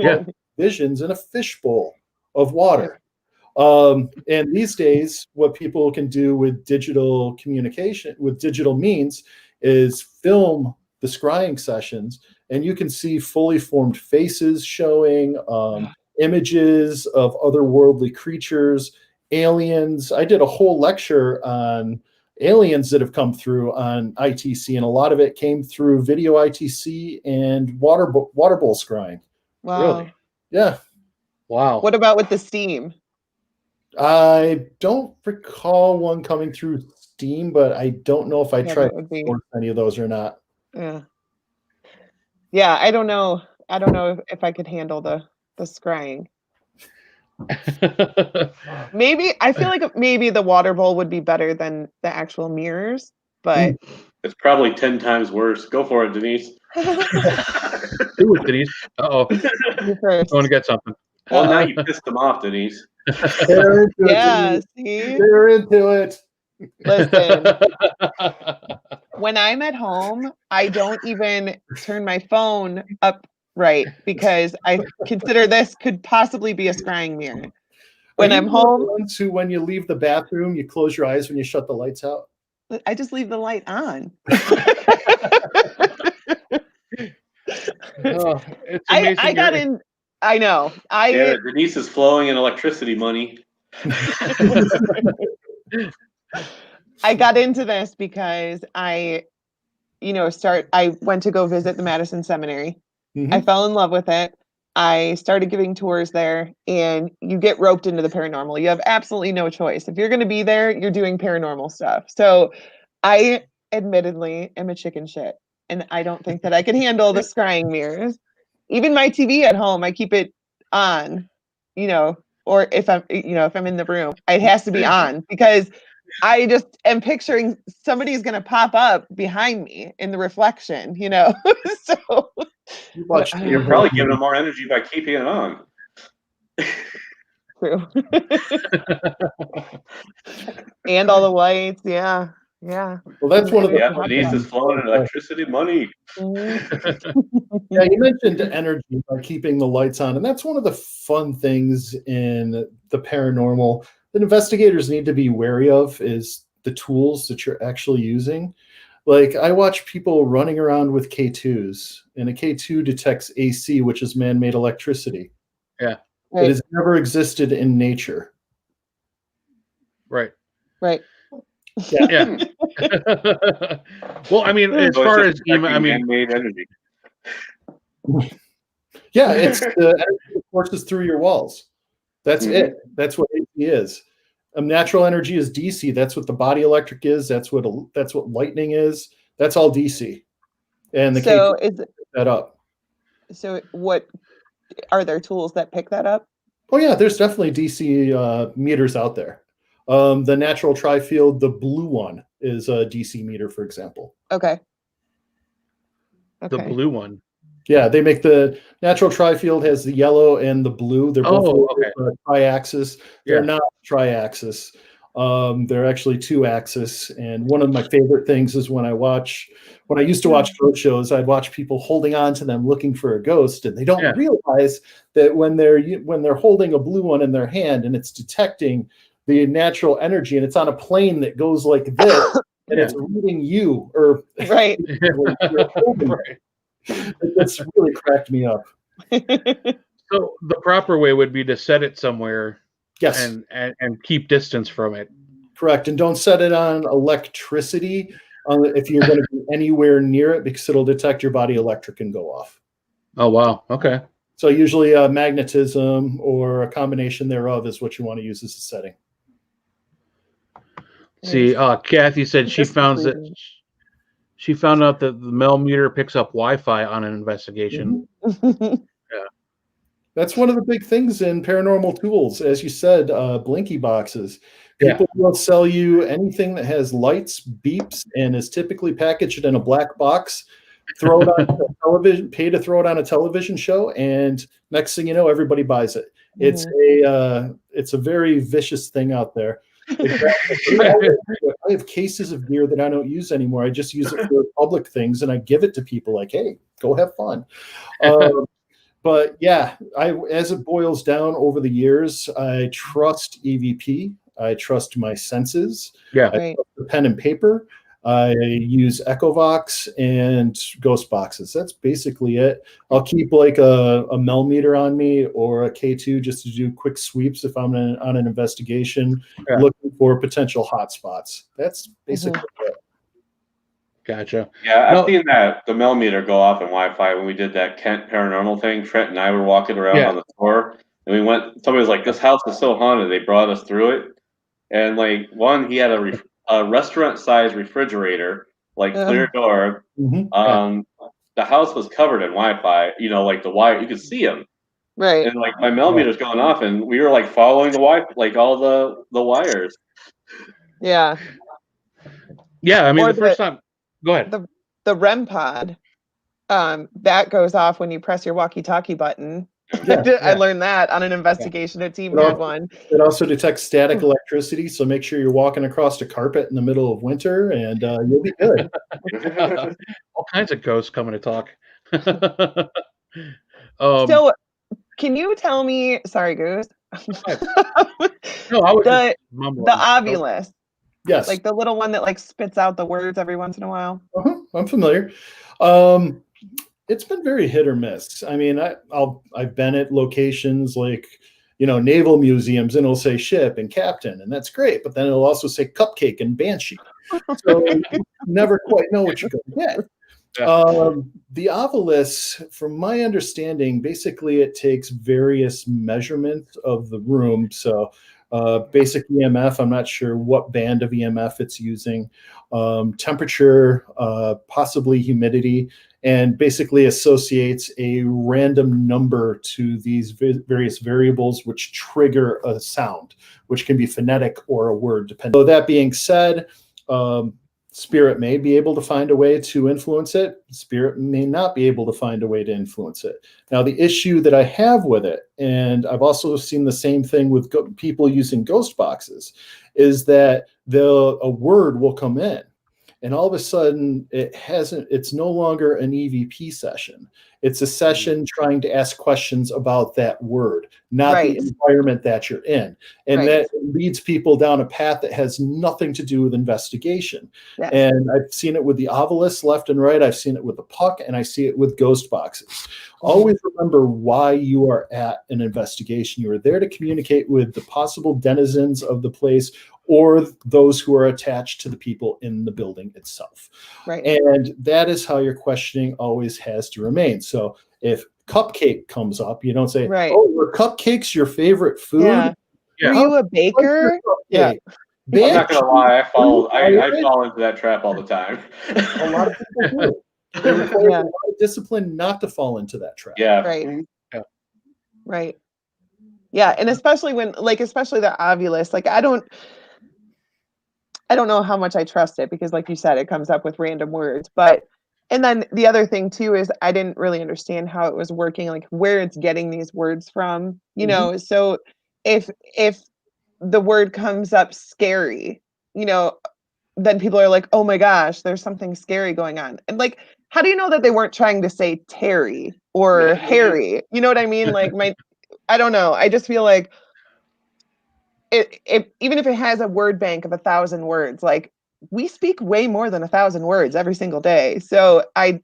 visions in a fishbowl of water. And these days, what people can do with digital communication, with digital means, is film the scrying sessions, and you can see fully formed faces showing, images of otherworldly creatures, aliens. I did a whole lecture on aliens that have come through on ITC, and a lot of it came through video ITC and water bowl scrying.
Wow.
Really?
Yeah.
Wow.
What about with the steam?
I don't recall one coming through Steam, but I don't know if I tried any of those or not.
Yeah. Yeah, I don't know. I don't know if I could handle the scrying. Maybe I feel like maybe the water bowl would be better than the actual mirrors, but
it's probably 10 times worse. Go for it, Denise.
Do it, Denise. Uh-oh.
You first.
I want to get something.
Well, now you pissed them off, Denise.
They're into
Yeah,
it,
see?
they're into it.
Listen, when I'm at home, I don't even turn my phone upright because I consider this could possibly be a scrying mirror. When I'm home,
who, when you leave the bathroom, you close your eyes when you shut the lights out.
I just leave the light on.
Oh, it's amazing.
I got in. I know.
Yeah, Denise is flowing in electricity money.
I got into this because I went to go visit the Madison Seminary.
Mm-hmm.
I fell in love with it. I started giving tours there, and you get roped into the paranormal. You have absolutely no choice. If you're going to be there, you're doing paranormal stuff. So I admittedly am a chicken shit, and I don't think that I can handle the scrying mirrors. Even my TV at home, I keep it on, or if I'm in the room, it has to be on because I just am picturing somebody's going to pop up behind me in the reflection, So
you're probably giving them more energy by keeping it on.
True. And all the lights, yeah. Well,
that's one of the.
Yeah, Denise is flowing in electricity money.
Yeah, you mentioned energy by keeping the lights on, and that's one of the fun things in the paranormal that investigators need to be wary of is the tools that you're actually using. Like I watch people running around with K2s, and a K2 detects AC, which is man-made electricity.
Yeah.
Right.
It has never existed in nature.
Right.
Yeah.
Well, I mean, as far as
man-made energy.
Yeah, it's the energy that courses through your walls. That's it. That's what AC is. Natural energy is DC. That's what the body electric is. That's what lightning is. That's all DC. And the K2 picks that up.
So what are there tools that pick that up?
Oh yeah, there's definitely DC meters out there. The natural tri-field, the blue one, is a DC meter, for example.
Okay.
The blue one.
Yeah, they make the natural tri-field has the yellow and the blue. They're both tri-axis. They're not tri-axis. They're actually two-axis. And one of my favorite things is when I used to watch ghost shows, I'd watch people holding on to them looking for a ghost, and they don't realize that when they're holding a blue one in their hand and it's detecting the natural energy and it's on a plane that goes like this and it's reading you or
right.
That's really cracked me up.
So the proper way would be to set it somewhere,
yes,
and keep distance from it.
Correct, and don't set it on electricity if you're going to be anywhere near it because it'll detect your body electric and go off.
Oh wow, okay.
So usually magnetism or a combination thereof is what you want to use as a setting.
See, Kathy said she found out that the Mel meter picks up Wi-Fi on an investigation.
Yeah, that's one of the big things in paranormal tools, as you said. Blinky boxes. People will sell you anything that has lights, beeps, and is typically packaged in a black box. Throw it on a television. Pay to throw it on a television show, and next thing you know, everybody buys it. It's a very vicious thing out there. I have cases of gear that I don't use anymore. I just use it for public things, and I give it to people like, "Hey, go have fun." But yeah, as it boils down over the years, I trust EVP. I trust my senses.
Yeah,
I trust the pen and paper. I use Echovox and ghost boxes. That's basically it. I'll keep like a millimeter on me or a K2 just to do quick sweeps if I'm on an investigation looking for potential hotspots. That's basically it.
Gotcha.
Yeah, I've seen that the millimeter go off in Wi-Fi when we did that Kent paranormal thing. Trent and I were walking around on the tour, and we went. Somebody was like, "This house is so haunted." They brought us through it, and like he had a restaurant-sized refrigerator, like clear door. The house was covered in Wi-Fi. You know, like the wire, you could see them.
Right.
And like my millimeter's going off, and we were like following the Wi-Fi, like all the wires.
Yeah.
Yeah, I mean, the first time. Go ahead.
The REM pod, that goes off when you press your walkie-talkie button. I learned that on an investigation. A team had one.
It also detects static electricity, so make sure you're walking across a carpet in the middle of winter, and you'll be good.
All kinds of ghosts coming to talk.
So, can you tell me? Sorry, Goose.
No, I was
the Ovulus.
Yes,
like the little one that like spits out the words every once in a while.
I'm familiar. It's been very hit or miss. I mean, I've been at locations like, naval museums, and it'll say ship and captain, and that's great. But then it'll also say cupcake and banshee. So you never quite know what you're going to get. The Ovulus, from my understanding, basically it takes various measurements of the room. So basic EMF, I'm not sure what band of EMF it's using, temperature, possibly humidity, and basically associates a random number to these various variables which trigger a sound, which can be phonetic or a word, depending. So that being said, Spirit may be able to find a way to influence it. Spirit may not be able to find a way to influence it. Now, the issue that I have with it, and I've also seen the same thing with people using ghost boxes, is that a word will come in, and all of a sudden it's no longer an EVP session. It's a session trying to ask questions about that word, not the environment that you're in. And that leads people down a path that has nothing to do with investigation. Yes. And I've seen it with the Ovulus left and right. I've seen it with the puck, and I see it with ghost boxes. Always remember why you are at an investigation. You are there to communicate with the possible denizens of the place or those who are attached to the people in the building itself. Right. And that is how your questioning always has to remain. So if cupcake comes up, you don't say, "Oh, were cupcakes your favorite food?
Yeah. Were you a baker?"
Yeah.
I'm not gonna lie, I fall into that trap all the time.
A lot of people do. It requires a lot of discipline not to fall into that trap.
Yeah.
Right. Yeah. Right. Yeah, and especially especially the Ovulus, I don't know how much I trust it because, like you said, it comes up with random words. And then the other thing too is I didn't really understand how it was working, like where it's getting these words from. So if the word comes up scary, then people are like, "Oh my gosh, there's something scary going on." And like, how do you know that they weren't trying to say Terry or Harry? You know what I mean? Like I don't know. I just feel like it even if it has a word bank of 1,000 words, like we speak way more than 1,000 words every single day. So I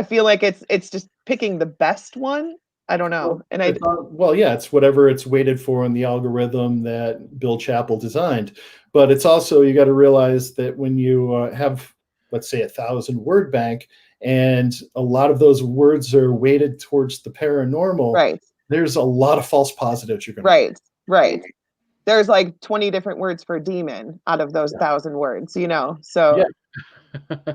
feel like it's just picking the best one. I don't know.
It's whatever it's weighted for in the algorithm that Bill Chappell designed. But it's also, you got to realize that when you have, let's say, 1,000 word bank, and a lot of those words are weighted towards the paranormal, there's a lot of false positives you're going to
Right. There's like 20 different words for demon out of those 1,000 words, so I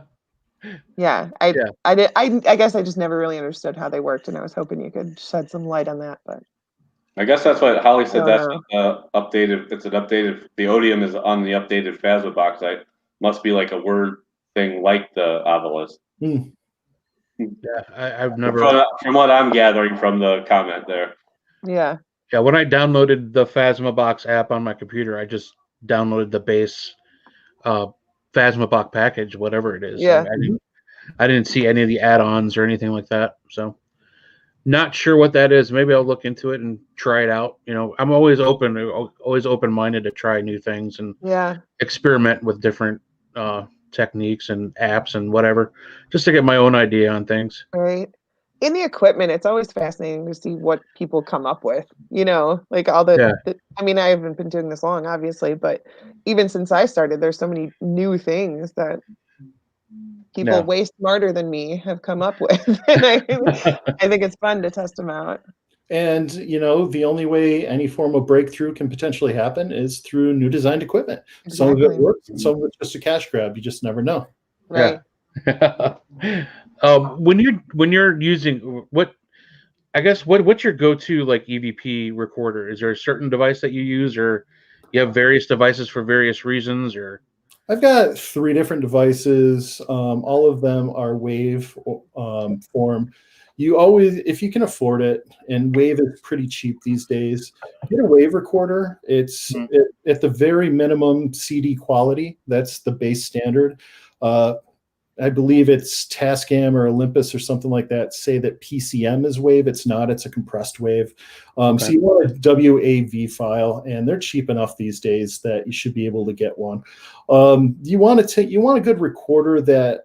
guess I just never really understood how they worked, and I was hoping you could shed some light on that. But
I guess that's what Holly said. That's updated. It's an updated. The Odium is on the updated Phasma box. I must be like a word thing like the Ovulus.
Yeah, I've never.
From what I'm gathering from the comment there.
Yeah.
Yeah, when I downloaded the Phasma box app on my computer, I just downloaded the base Phasma box package, whatever it is.
Yeah.
I didn't see any of the add-ons or anything like that. So not sure what that is. Maybe I'll look into it and try it out. I'm always open-minded to try new things and experiment with different techniques and apps and whatever, just to get my own idea on things.
Right. In the equipment, it's always fascinating to see what people come up with, like all I mean, I haven't been doing this long, obviously, but even since I started, there's so many new things that people way smarter than me have come up with. And I think it's fun to test them out.
And, the only way any form of breakthrough can potentially happen is through new designed equipment. Exactly. Some of it works, and some of it's just a cash grab. You just never know.
Right.
Yeah. When you're using what's your go-to like EVP recorder? Is there a certain device that you use, or you have various devices for various reasons, or?
I've got 3 different devices. All of them are wave form. You always, if you can afford it, and wave is pretty cheap these days, get a wave recorder. It's at the very minimum CD quality. That's the base standard. I believe it's Tascam or Olympus or something like that say that PCM is wave. It's not. It's a compressed wave. So you want a WAV file, and they're cheap enough these days that you should be able to get one. You want a good recorder that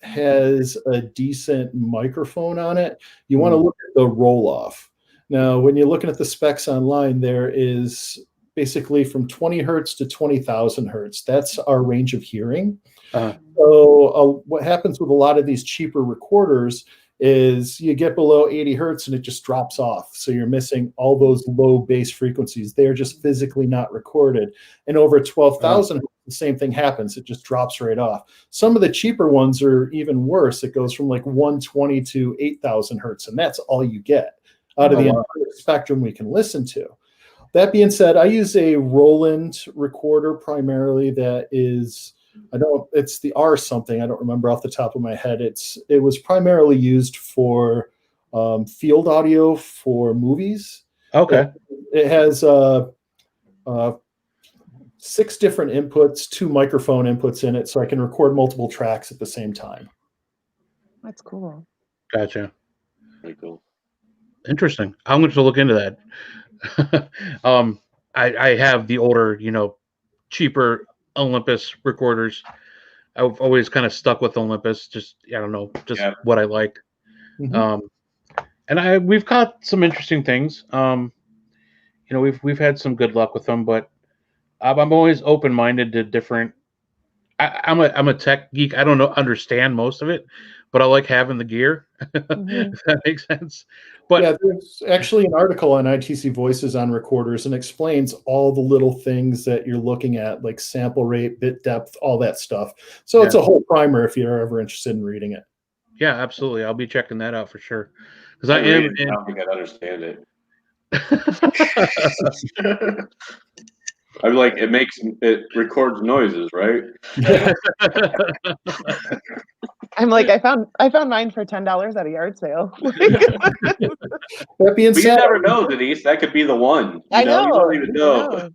has a decent microphone on it. You want to look at the roll-off. Now, when you're looking at the specs online, there is basically from 20 hertz to 20,000 hertz. That's our range of hearing. So what happens with a lot of these cheaper recorders is you get below 80 hertz and it just drops off. So you're missing all those low bass frequencies. They're just physically not recorded. And over 12,000, the same thing happens. It just drops right off. Some of the cheaper ones are even worse. It goes from like 120 to 8,000 hertz, and that's all you get out of the entire spectrum we can listen to. That being said, I use a Roland recorder primarily that is, it's the R something. I don't remember off the top of my head. It was primarily used for field audio for movies.
Okay.
It has 6 different inputs, 2 microphone inputs in it, so I can record multiple tracks at the same time.
That's cool.
Gotcha.
Pretty cool.
Interesting. I'm going to look into that. I have the older, cheaper Olympus recorders. I've always kind of stuck with Olympus. Just I don't know, what I like. And we've caught some interesting things. We've had some good luck with them, but I'm always open-minded to different. I'm a tech geek. I don't understand most of it, but I like having the gear. If that makes sense. But
yeah, there's actually an article on ITC Voices on recorders and explains all the little things that you're looking at, like sample rate, bit depth, all that stuff. So it's a whole primer if you're ever interested in reading it.
Yeah, absolutely. I'll be checking that out for sure. Because
I don't think I'd understand it. I'm like, it records noises, right?
I'm like, I found mine for $10 at a yard sale.
That being said,
you never know, Denise. That could be the one.
I know.
You don't even know.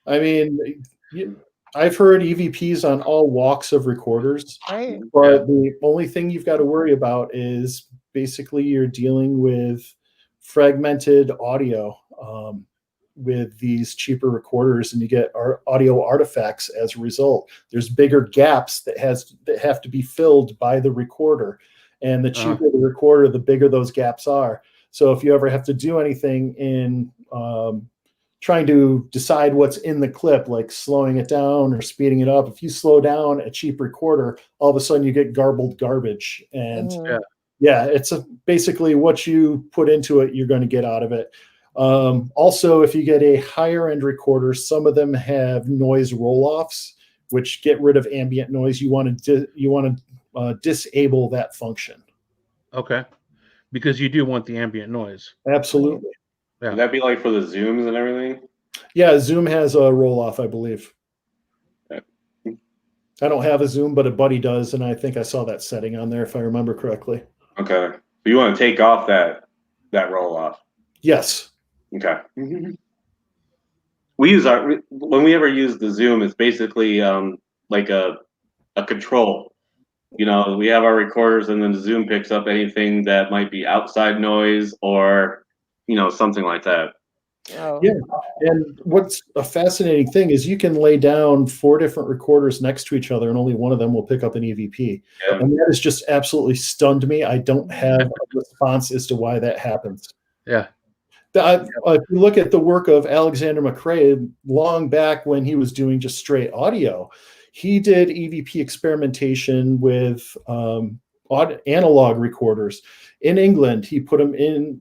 I mean, I've heard EVPs on all walks of recorders,
right.
But the only thing you've got to worry about is basically you're dealing with fragmented audio with these cheaper recorders, and you get audio artifacts as a result. There's bigger gaps that have to be filled by the recorder, and the cheaper the recorder, the bigger those gaps are. So if you ever have to do anything in trying to decide what's in the clip, like slowing it down or speeding it up, if you slow down a cheap recorder, all of a sudden you get garbled garbage. And it's basically what you put into it, you're going to get out of it. Also, if you get a higher end recorder, some of them have noise roll-offs, which get rid of ambient noise. You want to disable that function.
Okay, because you do want the ambient noise.
Absolutely.
Yeah.
Would that be like for the Zooms and everything?
Yeah, Zoom has a roll-off, I believe.
Okay.
I don't have a Zoom, but a buddy does, and I think I saw that setting on there if I remember correctly.
Okay, so you want to take off that roll-off?
Yes.
Okay. We use when we ever use the Zoom, it's basically like a control. We have our recorders, and then the Zoom picks up anything that might be outside noise or something like that.
Oh.
Yeah, and what's a fascinating thing is you can lay down 4 different recorders next to each other, and only one of them will pick up an EVP.
Yeah.
And that has just absolutely stunned me. I don't have a response as to why that happens.
Yeah.
If you look at the work of Alexander McRae, long back when he was doing just straight audio, he did EVP experimentation with analog recorders. In England, he put them in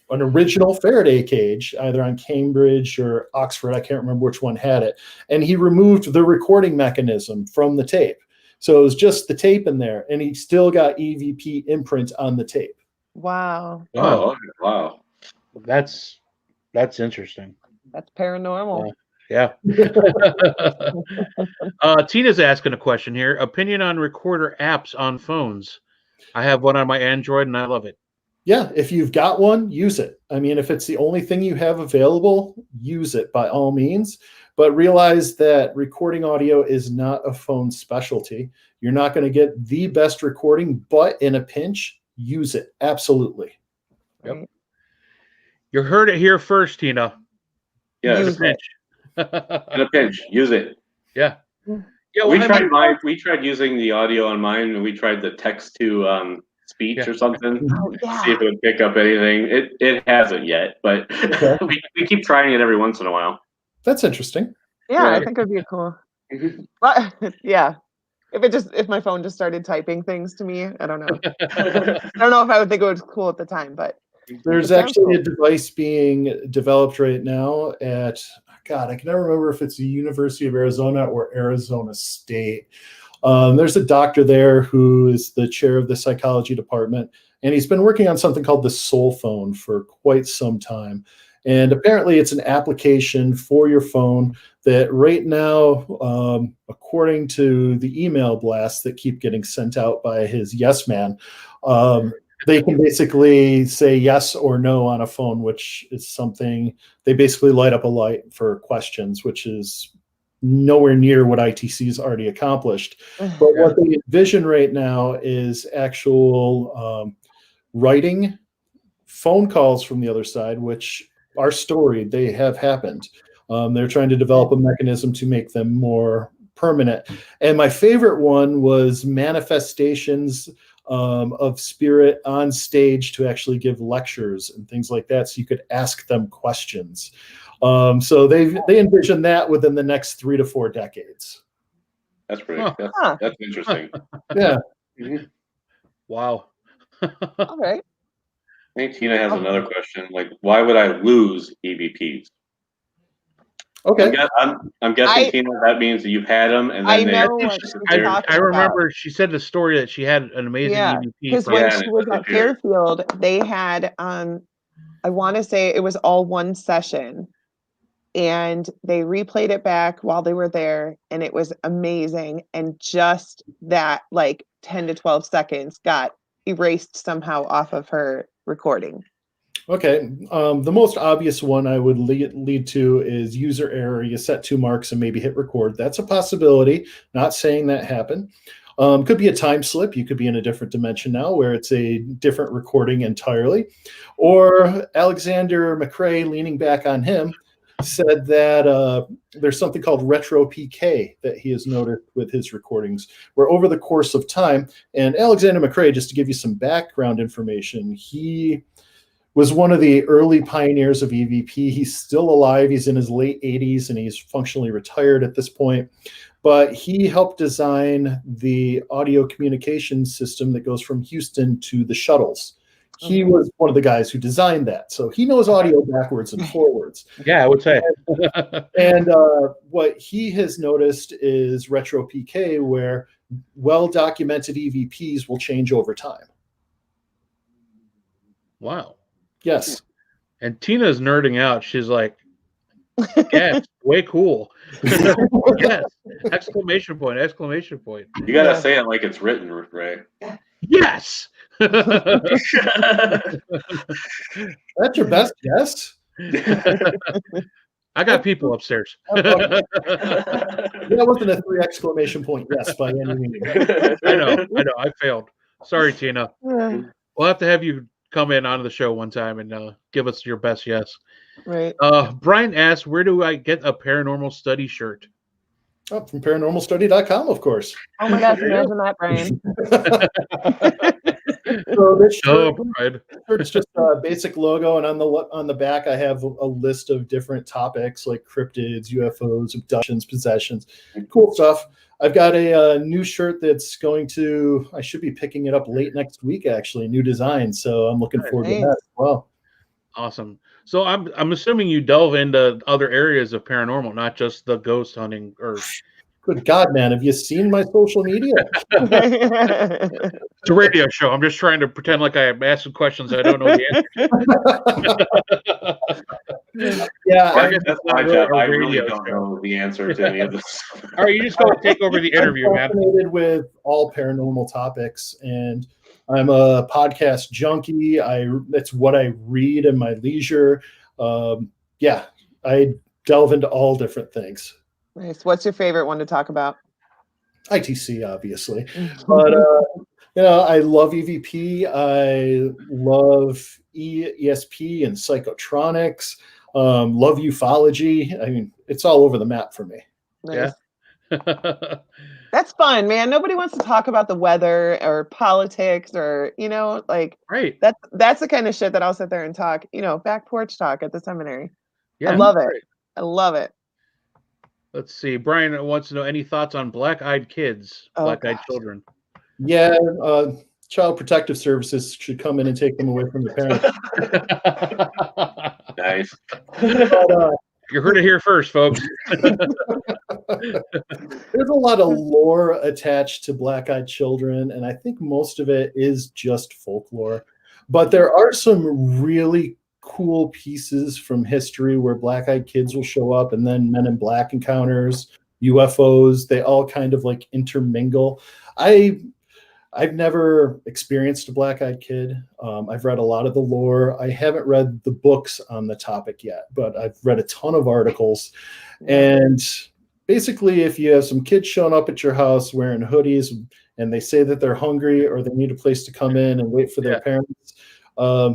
an original Faraday cage, either on Cambridge or Oxford. I can't remember which one had it. And he removed the recording mechanism from the tape. So it was just the tape in there, and he still got EVP imprint on the tape.
Wow.
Oh, wow.
That's interesting.
That's paranormal.
Yeah. Tina's asking a question here. Opinion on recorder apps on phones. I have one on my Android and I love it.
Yeah, if you've got one, use it. I mean, if it's the only thing you have available, use it by all means. But realize that recording audio is not a phone specialty. You're not going to get the best recording, but in a pinch, use it. Absolutely.
Yep. You heard it here first, Tina.
Yeah,
in a pinch.
In a pinch, use it.
Yeah. Yeah.
Well, we tried using the audio on mine, and we tried the text to speech or something. See if it would pick up anything. It hasn't yet, but we keep trying it every once in a while.
That's interesting.
Yeah, I think it'd be cool. But, yeah. If my phone just started typing things to me, I don't know. I don't know if I would think it was cool at the time, but
there's actually a device being developed right now at, God, I can never remember if it's the University of Arizona or Arizona State. There's a doctor there who is the chair of the psychology department, and he's been working on something called the Soul Phone for quite some time. And apparently it's an application for your phone that right now, according to the email blasts that keep getting sent out by his yes man, they can basically say yes or no on a phone, which is something they basically light up a light for questions, which is nowhere near what ITC's already accomplished. But what they envision right now is actual writing phone calls from the other side, which are storied. They have happened. They're trying to develop a mechanism to make them more permanent. And my favorite one was manifestations of spirit on stage to actually give lectures and things like that, so you could ask them questions. So they envision that within the next 3 to 4 decades.
That's pretty. That's interesting.
Yeah.
Wow.
All right.
I think Tina has another question. Like, why would I lose EVPs?
Okay.
I'm guessing, Tina, that means that you've had them, and then
I remember she said the story that she had an amazing EVP.
Because when she was at Fairfield, they had, I want to say it was all one session, and they replayed it back while they were there, and it was amazing. And just that, like 10 to 12 seconds, got erased somehow off of her recording.
Okay. The most obvious one I would lead to is user error. You set 2 marks and maybe hit record. That's a possibility. Not saying that happened. Could be a time slip. You could be in a different dimension now where it's a different recording entirely. Or Alexander McRae, leaning back on him, said that there's something called retro PK that he has noticed with his recordings, where over the course of time, and Alexander McRae, just to give you some background information, he was one of the early pioneers of EVP. He's still alive. He's in his late 80s, and he's functionally retired at this point. But he helped design the audio communication system that goes from Houston to the shuttles. He was one of the guys who designed that. So he knows audio backwards and forwards.
Yeah, I would say.
And what he has noticed is retro PK, where well-documented EVPs will change over time.
Wow.
Yes.
And Tina's nerding out. She's like, yes, way cool. Yes. Exclamation point, exclamation point.
You got to say it like it's written, Ray.
Yes.
That's your best guess?
I got people upstairs.
That wasn't a 3 exclamation point yes by any means.
I know. I failed. Sorry, Tina. We'll have to have you come in onto the show one time and give us your best yes.
Right.
Brian asks, where do I get a paranormal study shirt?
Oh, from paranormalstudy.com, of course.
Oh my gosh, imagine that, Brian.
So this
Brian.
shirt's just a basic logo, and on the back I have a list of different topics like cryptids, UFOs, abductions, possessions, cool stuff. I've got a new shirt that's I should be picking it up late next week, actually, new design. So I'm looking forward to that as well.
Awesome. So I'm assuming you delve into other areas of paranormal, not just the ghost hunting or.
Good God, man. Have you seen my social media?
It's a radio show. I'm just trying to pretend like I'm asking questions I don't know the
answer. Yeah,
that's my job. I really don't know the answer to any of this.
All right, you just go take over the interview, man.
I'm fascinated with all paranormal topics, and I'm a podcast junkie. That's what I read in my leisure. I delve into all different things.
Nice. What's your favorite one to talk about?
ITC, obviously. But, I love EVP. I love ESP and psychotronics. Love ufology. I mean, it's all over the map for me.
Nice. Yeah. That's fun, man. Nobody wants to talk about the weather or politics or,
right.
That's the kind of shit that I'll sit there and talk, back porch talk at the seminary.
Yeah,
I love it.
Right.
I love it.
Let's see. Brian wants to know any thoughts on black-eyed kids, black-eyed children.
Yeah, Child Protective Services should come in and take them away from the
parents. Nice.
But,
you heard it here first, folks.
There's a lot of lore attached to black-eyed children, and I think most of it is just folklore. But there are some really cool pieces from history where black-eyed kids will show up, and then Men in Black encounters, UFOs, they all kind of like intermingle. I've never experienced a black-eyed kid. I've read a lot of the lore. I haven't read the books on the topic yet, but I've read a ton of articles. And basically, if you have some kids showing up at your house wearing hoodies and they say that they're hungry or they need a place to come in and wait for their parents,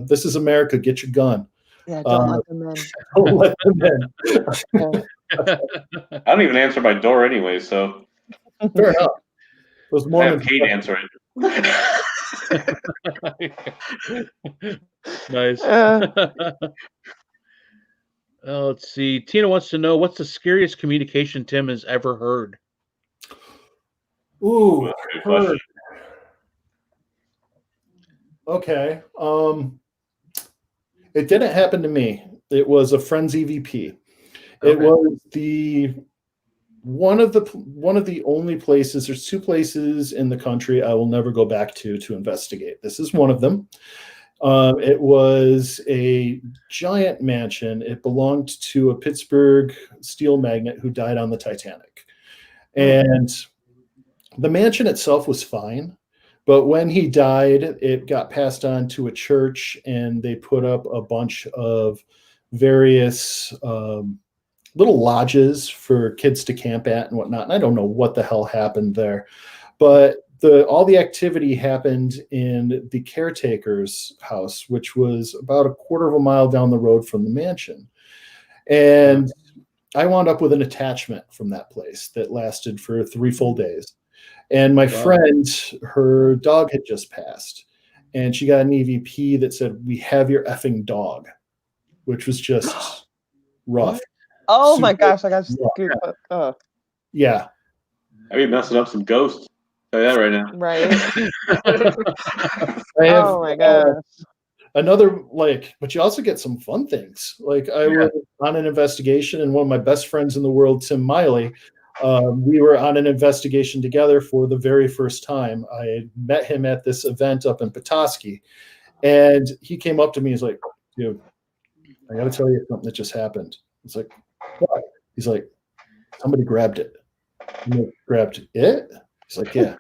this is America. Get your gun.
Yeah, don't let them in.
Don't let them in.
I don't even answer my door anyway, so.
Fair enough. Those Mormons.
I have Kate answer it.
Nice. Let's see. Tina wants to know, what's the scariest communication Tim has ever heard?
Ooh, heard. Okay. It didn't happen to me. It was a friend's EVP. Okay. It was one of the only places. There's two places in the country I will never go back to investigate. This is one of them. It was a giant mansion. It belonged to a Pittsburgh steel magnate who died on the Titanic. And the mansion itself was fine, but when he died, it got passed on to a church, and they put up a bunch of various little lodges for kids to camp at and whatnot. And I don't know what the hell happened there, but all the activity happened in the caretaker's house, which was about a quarter of a mile down the road from the mansion. And I wound up with an attachment from that place that lasted for 3 full days. And my friend, her dog had just passed, and she got an EVP that said, "We have your effing dog," which was just rough.
Oh my gosh, I got
Yeah.
I mean, messing up some ghosts. Tell you that right now.
Right. Oh my gosh.
Another, but you also get some fun things. I was on an investigation, and one of my best friends in the world, Tim Miley, we were on an investigation together for the very first time. I had met him at this event up in Petoskey, and he came up to me. He's like, "Dude, I got to tell you something that just happened." It's like, "What?" He's like, "Somebody grabbed it." And they grabbed it? He's like, "Yeah."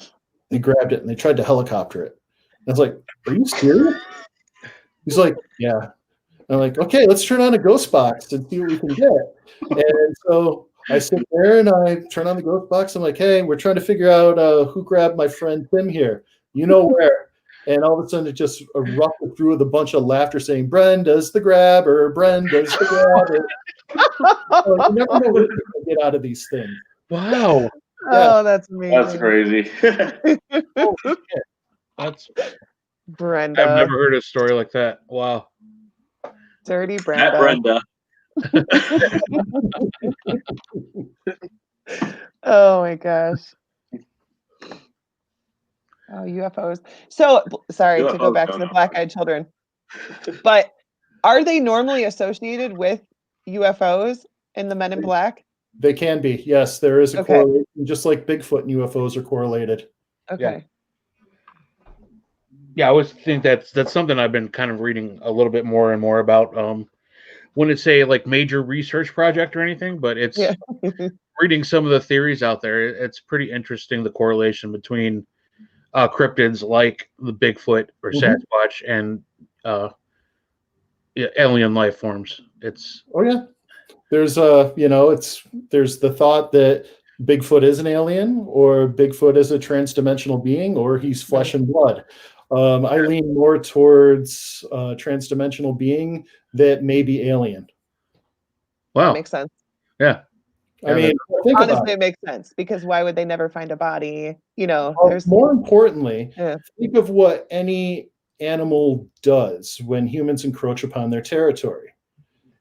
They grabbed it and they tried to helicopter it. And I was like, "Are you serious?" He's like, "Yeah." And I'm like, "Okay, let's turn on a ghost box and see what we can get." And so I sit there and I turn on the ghost box. I'm like, "Hey, we're trying to figure out who grabbed my friend Tim here. You know where?" And all of a sudden it just erupted through with a bunch of laughter saying, Brenda's the grabber, Brenda's the grabber. So you never know what people get out of these things.
Wow.
Oh, that's amazing.
That's crazy.
Oh, shit. That's
Brenda.
I've never heard a story like that. Wow.
Dirty Brenda.
That Brenda.
Oh my gosh. Oh, UFOs. So sorry to go back to the black-eyed children, but are they normally associated with UFOs and the Men in Black?
They can be. Yes, there is a correlation, just like Bigfoot and UFOs are correlated.
Okay.
Yeah, I always think that's something I've been kind of reading a little bit more and more about. Wouldn't say like major research project or anything, but it's reading some of the theories out there. It's pretty interesting, the correlation between cryptids like the Bigfoot or Sasquatch and alien life forms. It's
there's there's the thought that Bigfoot is an alien, or Bigfoot is a transdimensional being, or he's flesh and blood. I lean more towards transdimensional being that may be alien.
Wow, that makes sense.
Yeah.
I mean,
honestly, it makes sense, because why would they never find a body?
There's more importantly, think of what any animal does when humans encroach upon their territory.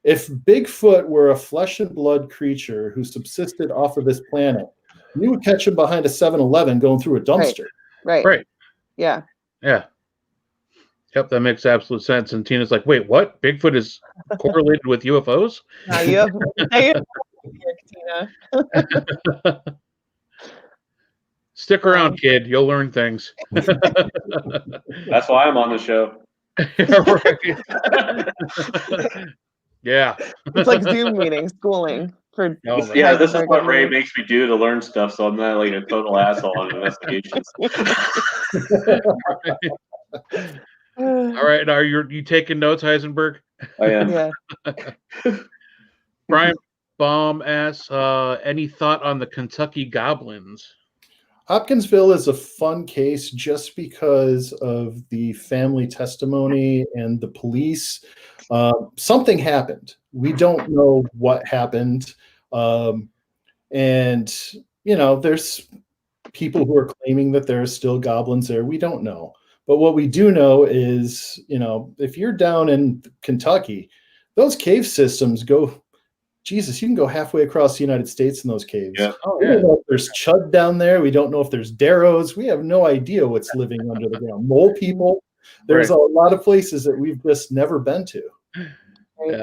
If Bigfoot were a flesh and blood creature who subsisted off of this planet, you would catch him behind a 7-Eleven going through a dumpster.
Right. Yeah.
Yep, that makes absolute sense. And Tina's like, wait, what? Bigfoot is correlated with UFOs?
Tina.
Stick around, kid. You'll learn things.
That's why I'm on the show.
Yeah.
It's like Zoom meetings, schooling.
This is what Ray makes me do to learn stuff, so I'm not like a total asshole on investigations.
All right, are you taking notes, Heisenberg?
I am.
Yeah.
Brian Baum asks, any thought on the Kentucky Goblins?
Hopkinsville is a fun case just because of the family testimony and the police. Something happened. We don't know what happened. And, there's people who are claiming that there are still goblins there. We don't know. But what we do know is, if you're down in Kentucky, those cave systems go, Jesus, you can go halfway across the United States in those caves.
Yeah.
We don't know if there's chud down there. We don't know if there's darrows. We have no idea what's living under the ground. Mole people. There's a lot of places that we've just never been to.
Yeah,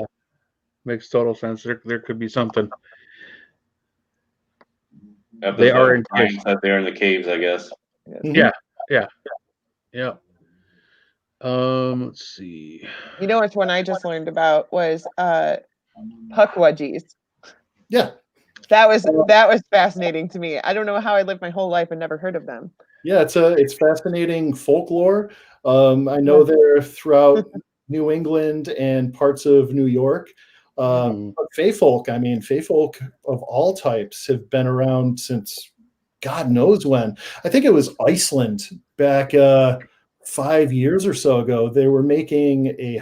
makes total sense. There could be something.
They are in they're in the caves, I guess.
Yeah. Let's see.
Which one I just learned about was Pukwudgies.
Yeah.
That was fascinating to me. I don't know how I lived my whole life and never heard of them.
Yeah, it's fascinating folklore. I know they're throughout New England and parts of New York. Fae folk of all types have been around since God knows when. I think it was Iceland back 5 years or so ago. They were making a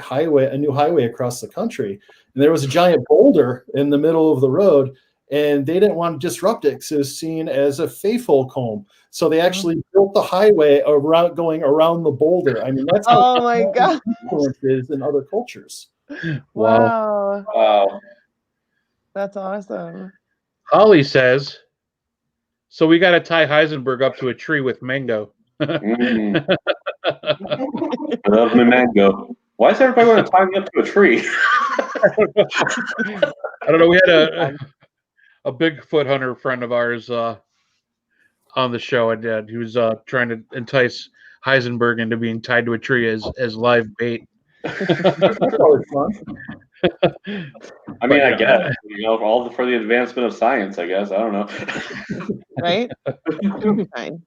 new highway across the country, and there was a giant boulder in the middle of the road, and they didn't want to disrupt it because it was seen as a fae folk home. So they actually built the highway going around the boulder. I mean, that's
oh my God,
influences in other cultures.
Wow. That's awesome.
Holly says, so we got to tie Heisenberg up to a tree with mango.
I love my mango. Why is everybody want to tie me up to a tree?
I don't know. We had a Bigfoot hunter friend of ours on the show, and he was trying to entice Heisenberg into being tied to a tree as live bait.
That's always fun.
I mean, I guess, all for the advancement of science, I guess. I don't know.
Right? It'll be fine.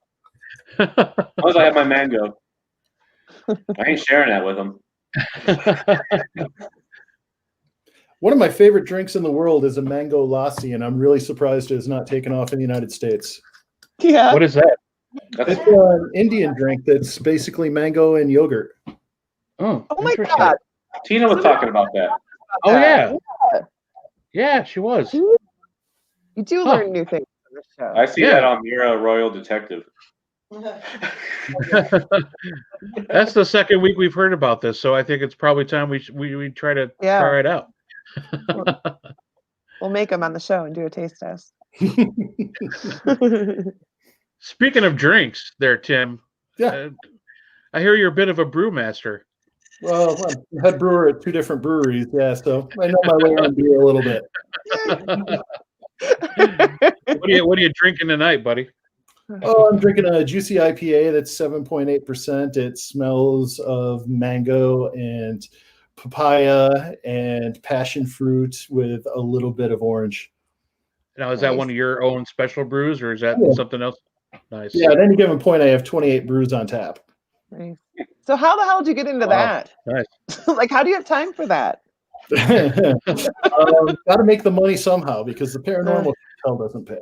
As long as I have my mango. I ain't sharing that with him.
One of my favorite drinks in the world is a mango lassi, and I'm really surprised it has not taken off in the United States.
Yeah.
What is that?
It's an Indian drink that's basically mango and yogurt.
Oh,
Oh my God.
Tina was talking about that.
Oh yeah. Yeah, she was.
You do learn new things on the show.
I see that on Mira Royal Detective.
That's the second week we've heard about this, so I think it's probably time we try to try it out.
We'll make them on the show and do a taste test.
Speaking of drinks, there, Tim.
Yeah.
I hear you're a bit of a brewmaster.
Well, I'm head brewer at 2 different breweries, yeah, so I know my way around beer a little bit.
What are you drinking tonight, buddy?
Oh, I'm drinking a juicy IPA that's 7.8%. It smells of mango and papaya and passion fruit with a little bit of orange.
Now, is that one of your own special brews, or is that something else? Nice.
Yeah, at any given point, I have 28 brews on tap.
Nice. So how the hell did you get into that?
Nice.
Like, how do you have time for that?
Got to make the money somehow because the paranormal hotel doesn't pay.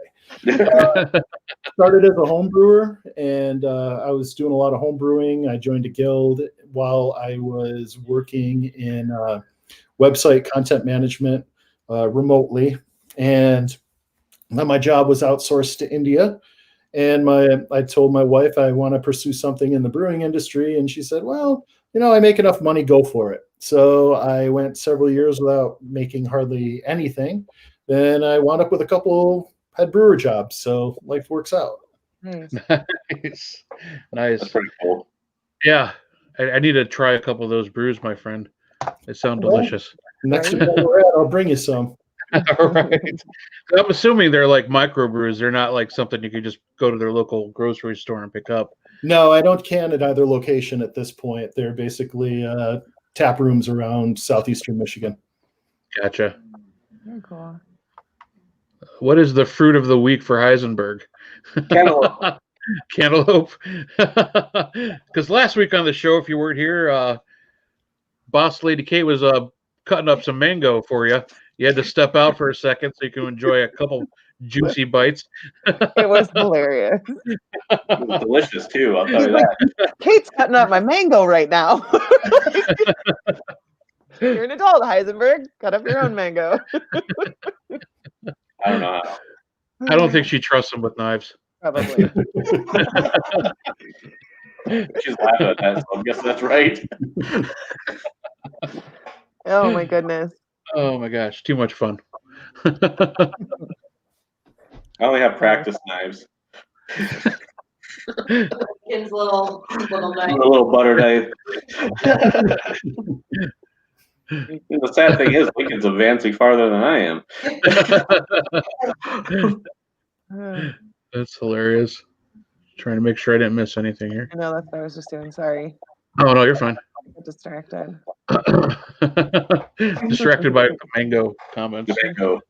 Started as a home brewer, and I was doing a lot of home brewing. I joined a guild while I was working in website content management remotely, and then my job was outsourced to India. And I told my wife I want to pursue something in the brewing industry, and she said, "Well, I make enough money, go for it." So I went several years without making hardly anything. Then I wound up with a couple head brewer jobs, so life works out.
Nice.
Nice.
That's pretty cool.
Yeah, I need to try a couple of those brews, my friend. They sound delicious.
Next time we're at, I'll bring you some.
All right. I'm assuming they're like microbrews. They're not like something you could just go to their local grocery store and pick up.
No, I don't can at either location at this point. They're basically tap rooms around southeastern Michigan.
Gotcha.
Very cool.
What is the fruit of the week for Heisenberg?
Cantaloupe.
Cantaloupe. Because last week on the show, if you weren't here, Boss Lady Kate was cutting up some mango for you. You had to step out for a second so you can enjoy a couple juicy bites.
It was hilarious.
It was delicious too, I'll tell you that.
Kate's cutting up my mango right now. You're an adult, Heisenberg. Cut up your own mango.
I don't know how.
I don't think she trusts him with knives.
Probably.
She's laughing at that, so I'm guessing that's right.
Oh my goodness.
Oh my gosh, too much fun.
I only have practice knives.
His little knife.
A little butter knife. The sad thing is, Lincoln's advancing farther than I am.
That's hilarious. Trying to make sure I didn't miss anything here.
I know that's what I was just doing. Sorry.
Oh no, you're fine.
I got distracted.
Distracted by the mango comments.
The mango.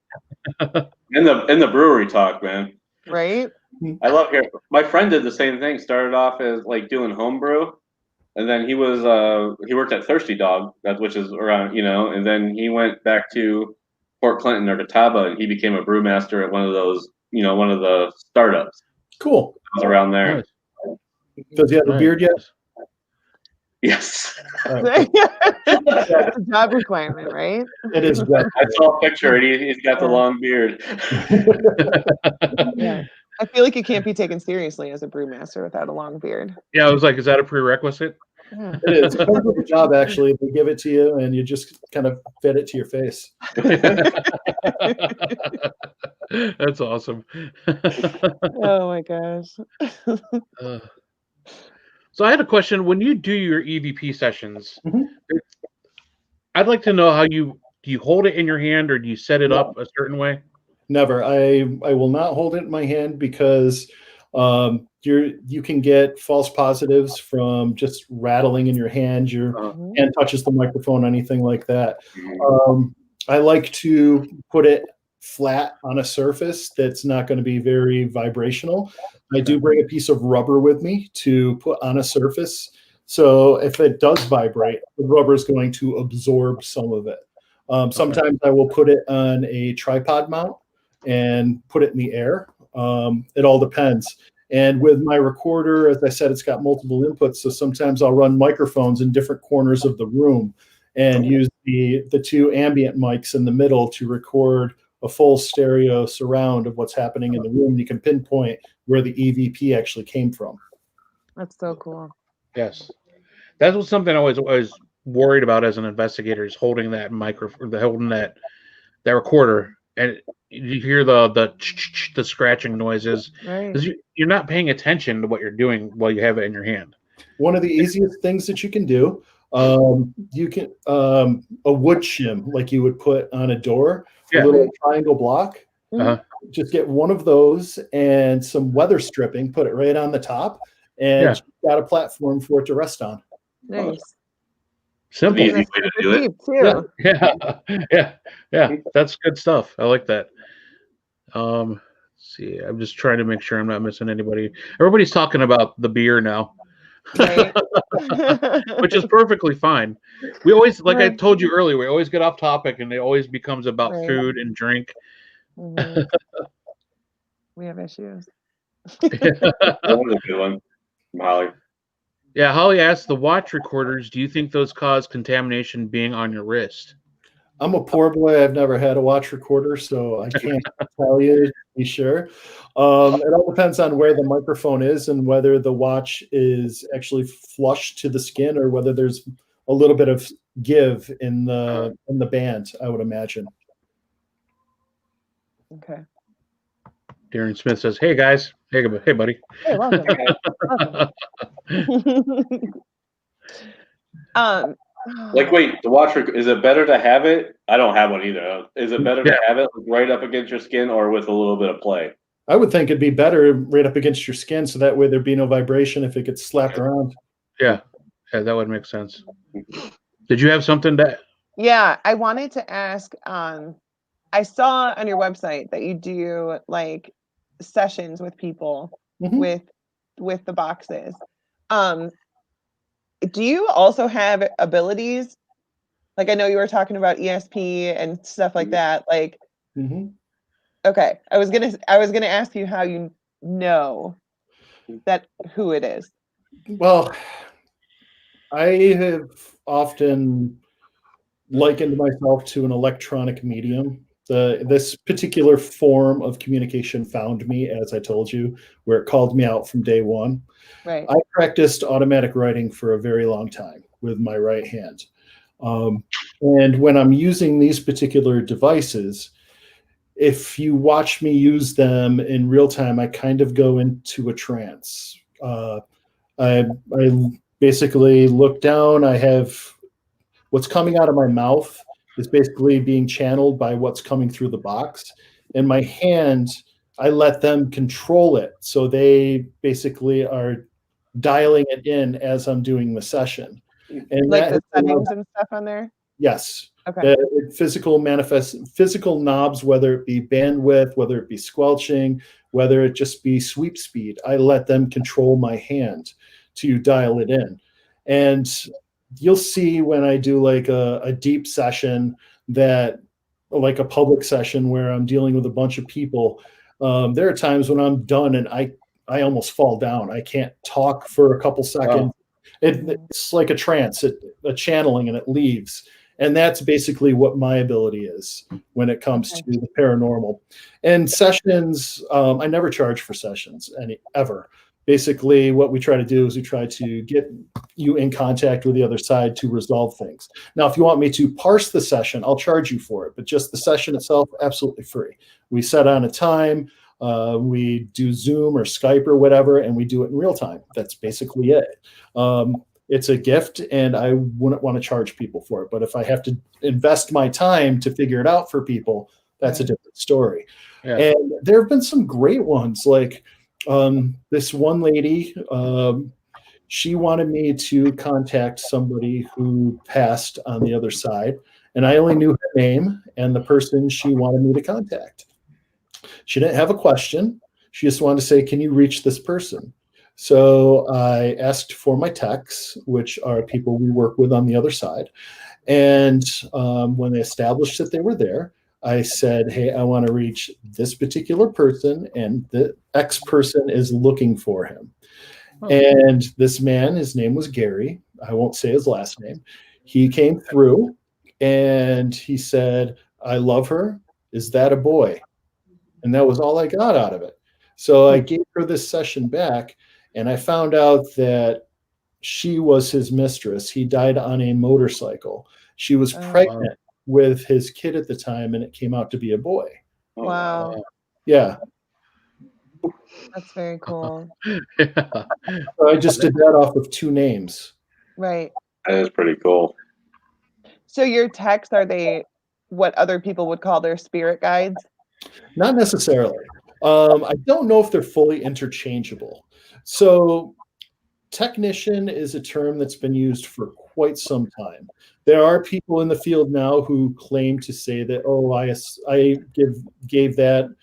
In the brewery talk, man.
Right?
I love hearing. My friend did the same thing. Started off as like doing homebrew, and then he worked at Thirsty Dog, which is around, and then he went back to Port Clinton or Catawba, and he became a brewmaster at one of those, one of the startups.
Cool.
It was around there.
Nice.
Does he have a beard yet?
Yes.
It's a job requirement, right?
It is.
I saw a picture, and he's got the long beard.
Yeah. I feel like you can't be taken seriously as a brewmaster without a long beard.
Yeah, I was like, is that a prerequisite?
Yeah.
It is. It comes with the job, actually. They give it to you, and you just kind of fit it to your face.
That's awesome.
Oh my gosh.
So I had a question. When you do your EVP sessions,
Mhm.
I'd like to know how do you hold it in your hand or do you set it up a certain way?
Never. I will not hold it in my hand because you can get false positives from just rattling in your hand. Your hand touches the microphone, anything like that. I like to put it flat on a surface that's not going to be very vibrational. I do bring a piece of rubber with me to put on a surface. So if it does vibrate, the rubber is going to absorb some of it. Sometimes I will put it on a tripod mount and put it in the air. It all depends. And with my recorder, as I said, it's got multiple inputs. So sometimes I'll run microphones in different corners of the room and use the two ambient mics in the middle to record a full stereo surround of what's happening in the room. You can pinpoint where the EVP actually came from.
That's so cool.
Yes. That was something I was worried about as an investigator, is holding that microphone, holding that recorder, and you hear the scratching noises, because you're not paying attention to what you're doing while you have it in your hand.
One of the easiest things that you can do, you can a wood shim like you would put on a door, a little triangle block. Just get one of those and some weather stripping, put it right on the top, and you've got a platform for it to rest on.
Nice.
Simple.
Easy way to do it.
Yeah. That's good stuff. I like that. Let's see, I'm just trying to make sure I'm not missing anybody. Everybody's talking about the beer now.
Right.
Which is perfectly fine. We always, like I told you earlier, we always get off topic, and it always becomes about food and drink.
We have issues.
That was a good one from Holly.
Yeah, Holly asked, the watch recorders, do you think those cause contamination being on your wrist?
I'm a poor boy. I've never had a watch recorder, so I can't tell you to be sure. It all depends on where the microphone is and whether the watch is actually flush to the skin or whether there's a little bit of give in the band, I would imagine.
Okay.
Darren Smith says, hey, guys. Hey, buddy.
Hey, welcome.
Like, wait, the watch, is it better to have it? I don't have one either. Is it better to have it right up against your skin or with a little bit of play?
I would think it'd be better right up against your skin, so that way there'd be no vibration if it gets slapped around.
Yeah, that would make sense. Did you have something to?
Yeah, I wanted to ask. I saw on your website that you do like sessions with people with the boxes. Do you also have abilities? Like, I know you were talking about ESP and stuff like that. Like, okay, I was gonna ask you how you know that who it is.
Well, I have often likened myself to an electronic medium. This particular form of communication found me, as I told you, where it called me out from day one.
Right.
I practiced automatic writing for a very long time with my right hand. And when I'm using these particular devices, if you watch me use them in real time, I kind of go into a trance. I basically look down. I have what's coming out of my mouth is basically being channeled by what's coming through the box. And my hand, I let them control it. So they basically are dialing it in as I'm doing the session. And
like the settings and stuff on there?
Yes.
Okay.
Physical knobs, whether it be bandwidth, whether it be squelching, whether it just be sweep speed, I let them control my hand to dial it in. And you'll see when I do like a deep session, that like a public session where I'm dealing with a bunch of people, there are times when I'm done and I almost fall down. I can't talk for a couple seconds. It's like a trance, a channeling, and it leaves. And that's basically what my ability is when it comes to the paranormal. And sessions, I never charge for sessions ever. Basically, what we try to do is we try to get you in contact with the other side to resolve things. Now, if you want me to parse the session, I'll charge you for it. But just the session itself, absolutely free. We set on a time. We do Zoom or Skype or whatever, and we do it in real time. That's basically it. It's a gift, and I wouldn't want to charge people for it. But if I have to invest my time to figure it out for people, that's a different story. Yeah. And there have been some great ones, like this one lady, she wanted me to contact somebody who passed on the other side, and I only knew her name and the person she wanted me to contact. She didn't have a question. She just wanted to say, can you reach this person? So I asked for my techs, which are people we work with on the other side. And when they established that they were there, I said, hey, I want to reach this particular person, and the X person is looking for him. And this man, his name was Gary. I won't say his last name. He came through and he said, I love her. Is that a boy? And that was all I got out of it. So I gave her this session back, and I found out that she was his mistress. He died on a motorcycle. She was pregnant with his kid at the time, and it came out to be a boy.
Wow.
Yeah.
That's very cool.
So I just did that off of 2 names.
Right.
That is pretty cool.
So your texts, are they what other people would call their spirit guides?
Not necessarily. I don't know if they're fully interchangeable. So technician is a term that's been used for quite some time. There are people in the field now who claim to say that, oh, I gave that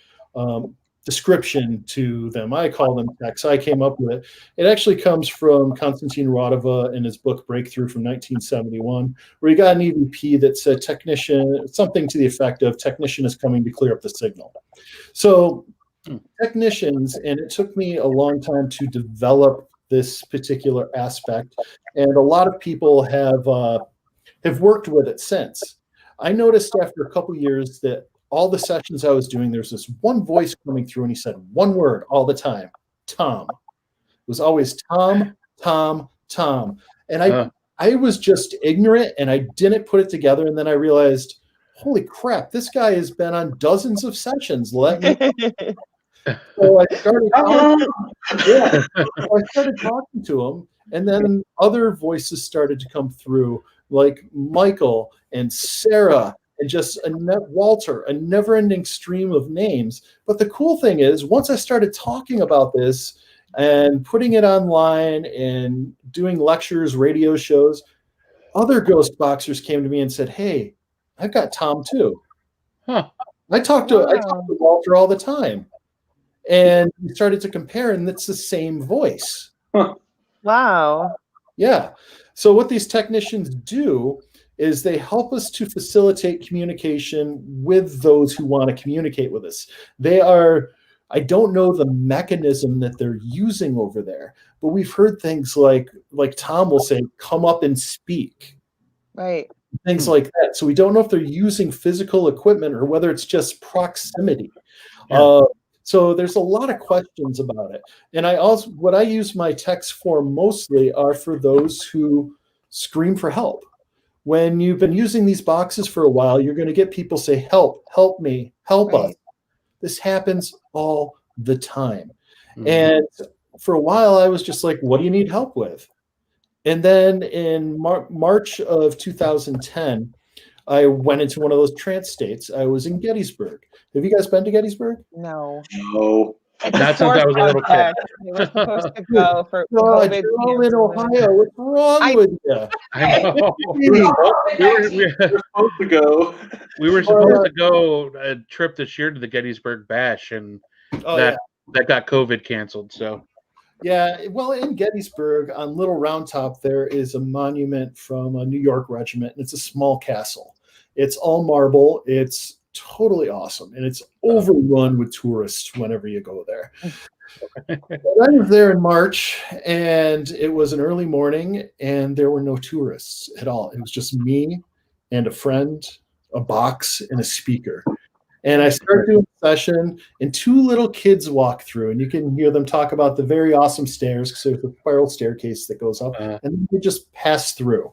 description to them. I call them techs. I came up with it. It actually comes from Konstantin Radova in his book Breakthrough from 1971, where he got an EVP that said technician, something to the effect of technician is coming to clear up the signal. So technicians, and it took me a long time to develop this particular aspect, and a lot of people have worked with it since. I noticed after a couple years that all the sessions I was doing, there's this one voice coming through, and he said one word all the time, Tom. It was always Tom, Tom, Tom. And I was just ignorant, and I didn't put it together, and then I realized, holy crap, this guy has been on dozens of sessions. Let me So I started talking to him, and then other voices started to come through, like Michael and Sarah and just Walter, a never-ending stream of names. But the cool thing is, once I started talking about this and putting it online and doing lectures, radio shows, other ghost boxers came to me and said, hey, I've got Tom too. I talk to Walter all the time. And we started to compare, and it's the same voice.
Wow. Yeah.
So what these technicians do is they help us to facilitate communication with those who want to communicate with us. I don't know the mechanism that they're using over there, but we've heard things like Tom will say, come up and speak.
Right.
Things like that. So we don't know if they're using physical equipment or whether it's just proximity. Yeah. So there's a lot of questions about it. And what I use my texts for mostly are for those who scream for help. When you've been using these boxes for a while, you're going to get people say, help me, help us. This happens all the time. Mm-hmm. And for a while, I was just like, what do you need help with? And then in March of 2010, I went into one of those trance states. I was in Gettysburg. Have you guys been to Gettysburg?
No.
No.
Not since I was a little kid.
They were supposed to go for
God, you're all in Ohio. What's wrong with you?
I know.
We were supposed to go.
We were supposed to go a trip this year to the Gettysburg Bash, and that got COVID canceled. So.
Yeah, well, in Gettysburg, on Little Round Top, there is a monument from a New York regiment, and it's a small castle. It's all marble. It's totally awesome, and it's overrun with tourists whenever you go there. I was there in March, and it was an early morning, and there were no tourists at all. It was just me and a friend, a box, and a speaker. And I started doing a session, and 2 little kids walk through, and you can hear them talk about the very awesome stairs, because there's a spiral staircase that goes up, and then they just pass through.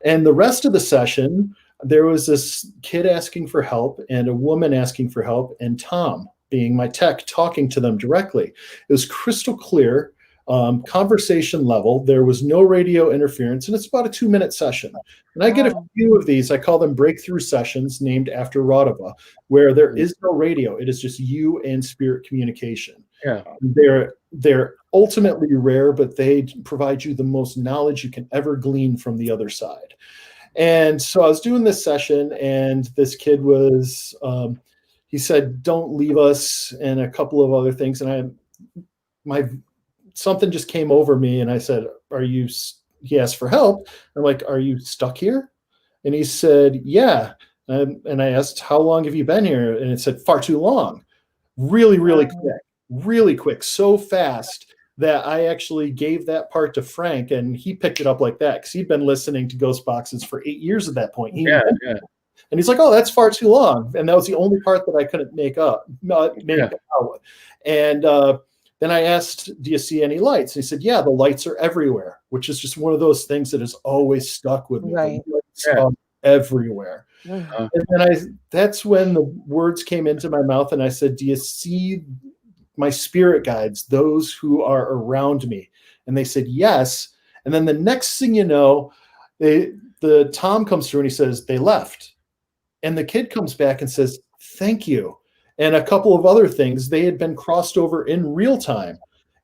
And the rest of the session, there was this kid asking for help, and a woman asking for help, and Tom, being my tech, talking to them directly. It was crystal clear, conversation level. There was no radio interference, and it's about a 2-minute session. And I get a few of these. I call them breakthrough sessions, named after Radova, where there is no radio. It is just you and spirit communication.
Yeah,
they're ultimately rare, but they provide you the most knowledge you can ever glean from the other side. And so I was doing this session, and this kid was, he said, "Don't leave us," and a couple of other things. And something just came over me, and I said, he asked for help. I'm like, "Are you stuck here?" And he said, "Yeah." And I asked, how long have you been here? And it said, far too long. Really, really quick, so fast that I actually gave that part to Frank, and he picked it up like that because he'd been listening to Ghost Boxes for 8 years at that point. And he's like, oh, that's far too long. And that was the only part that I couldn't make out. And then I asked, do you see any lights? And he said, yeah, the lights are everywhere, which is just one of those things that has always stuck with me.
Right.
The lights are everywhere. And then that's when the words came into my mouth, and I said, do you see my spirit guides, those who are around me? And they said, yes. And then the next thing you know, the Tom comes through and he says, they left. And the kid comes back and says, thank you. And a couple of other things, they had been crossed over in real time.